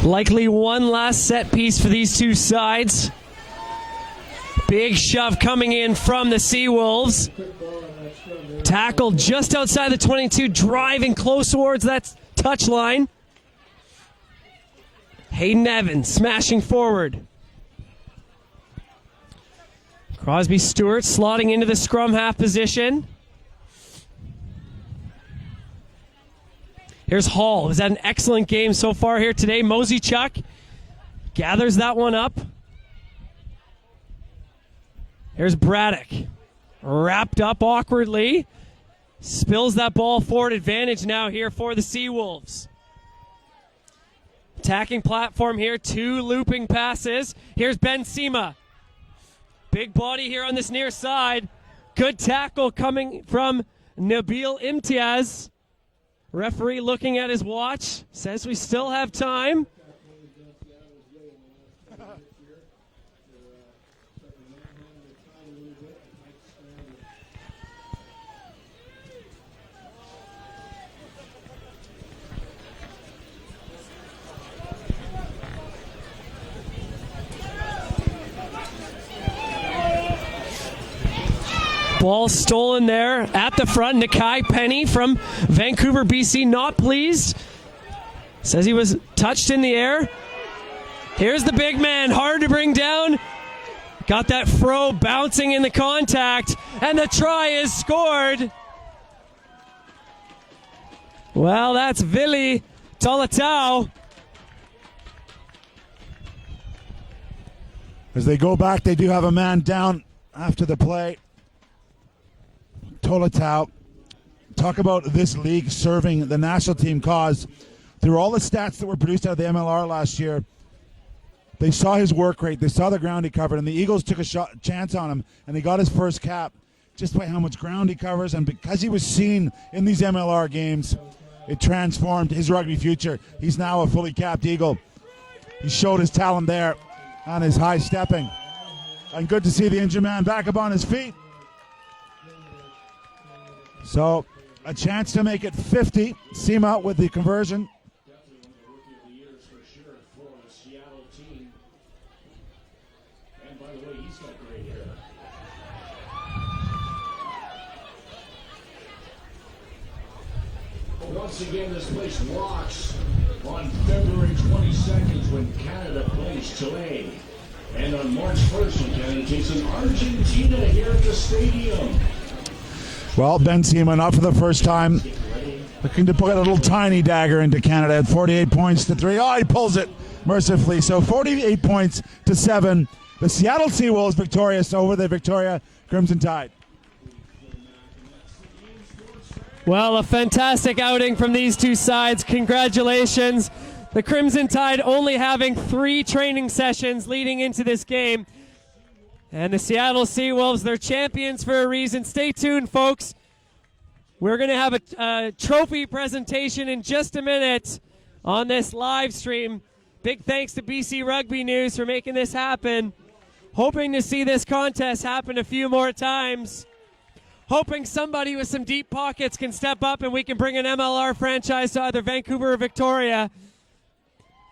you. Likely one last set piece for these two sides. Big shove coming in from the Seawolves. Tackle just outside the 22, driving close towards that touch line. Hayden Evans smashing forward. Crosby Stewart slotting into the scrum half position. Here's Hall. Was that an excellent game so far here today? Mosey Chuck gathers that one up. Here's Braddock. Wrapped up awkwardly. Spills that ball forward. Advantage now here for the Seawolves. Attacking platform here, two looping passes. Here's Ben Sema. Big body here on this near side. Good tackle coming from Nabil Imtiaz. Referee looking at his watch, says we still have time. Ball stolen there at the front. Nakai Penny from Vancouver, BC, not pleased. Says he was touched in the air. Here's the big man, hard to bring down. Got that throw bouncing in the contact, and the try is scored. Well, that's Vili Tolatau. As they go back, they do have a man down after the play. Tolatau, talk about this league serving the national team cause. Through all the stats that were produced out of the MLR last year, they saw his work rate, they saw the ground he covered, and the Eagles took a chance on him, and he got his first cap just by how much ground he covers, and because he was seen in these MLR games, it transformed his rugby future. He's now a fully capped Eagle. He showed his talent there on his high stepping. And good to see the injured man back up on his feet. So, a chance to make it 50. Sema with the conversion. Definitely one of the rookie of the years for sure for the Seattle team. And by the way, he's got great hair. Once again, this place rocks on February 22nd when Canada plays Chile. And on March 1st when Canada takes on Argentina here at the stadium. Well, Ben Sema, not for the first time, looking to put a little tiny dagger into Canada at 48 points to 3. Oh, he pulls it mercifully. So 48 points to 7. The Seattle Seawolves victorious over the Victoria Crimson Tide. Well, a fantastic outing from these two sides. Congratulations. The Crimson Tide only having 3 training sessions leading into this game. And the Seattle Seawolves, they're champions for a reason. Stay tuned, folks. We're going to have a trophy presentation in just a minute on this live stream. Big thanks to BC Rugby News for making this happen. Hoping to see this contest happen a few more times. Hoping somebody with some deep pockets can step up and we can bring an MLR franchise to either Vancouver or Victoria.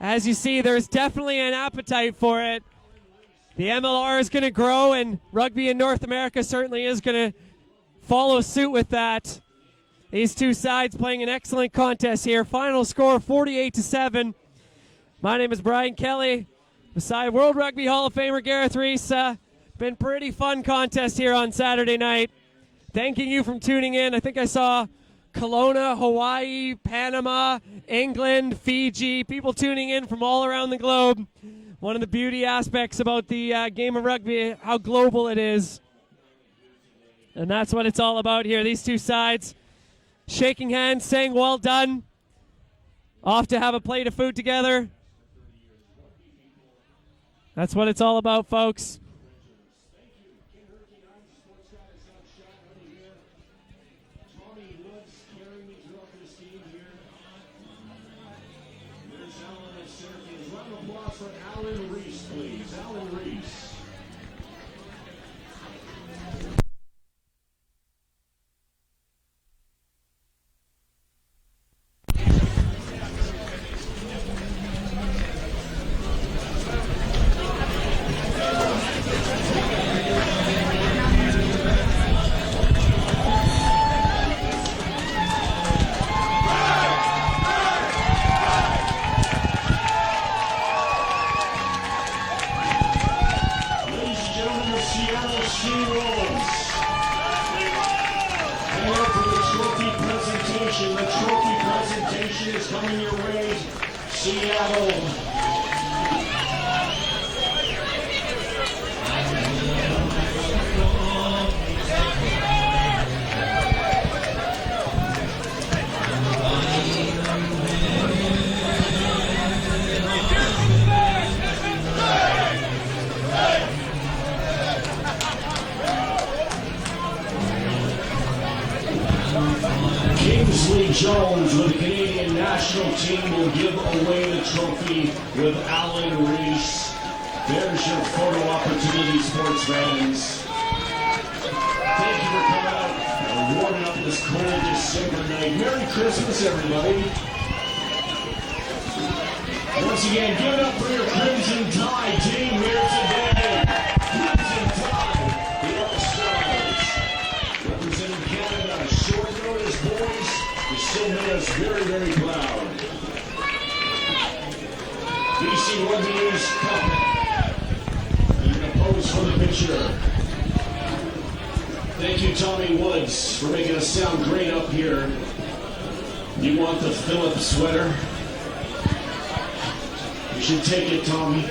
As you see, there's definitely an appetite for it. The MLR is going to grow, and rugby in North America certainly is going to follow suit with that. These two sides playing an excellent contest here. Final score 48-7. My name is Brian Kelly. Beside World Rugby Hall of Famer Gareth Reese. Been pretty fun contest here on Saturday night. Thanking you for tuning in. I think I saw Kelowna, Hawaii, Panama, England, Fiji. People tuning in from all around the globe. One of the beauty aspects about the game of rugby, how global it is. And that's what it's all about here. These two sides shaking hands, saying well done. Off to have a plate of food together. That's what it's all about, folks. Alan Reese, please. Alan Reese. Seattle Seawolves. And now for the trophy presentation. The trophy presentation is coming your way. Seattle. Kingsley Jones with the Canadian national team will give away the trophy with Alan Reese. There's your photo opportunity, sports fans. Thank you for coming out and warming up this cold December night. Merry Christmas, everybody. Once again, give it up for your Crimson Tide team here today. Crimson Tide, the All-Stars. Representing Canada, short notice, boys. You still made us very, very proud. BC Rugby News Cup. You're going to pose for the picture. Thank you, Tommy Woods, for making us sound great up here. You want the Phillips sweater? You should take it, Tommy.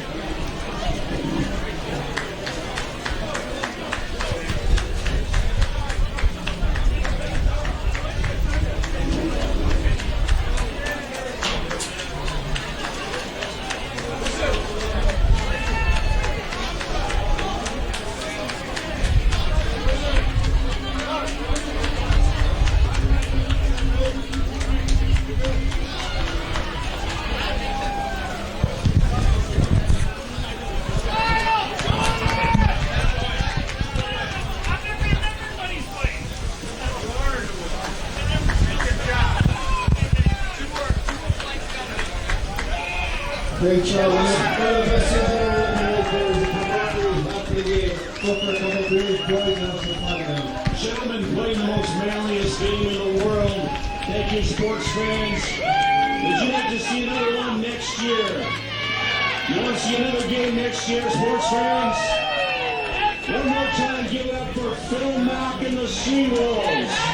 Great job. One of the best things I've ever witnessed there was the promoters after the game. Go for a couple of great boys and have some fun, man. Gentlemen, playing the most manliest game in the world. Thank you, sports fans. Would you like to see another one next year? You want to see another game next year, sports fans? One more time, give it up for Phil Mack and the Seawolves.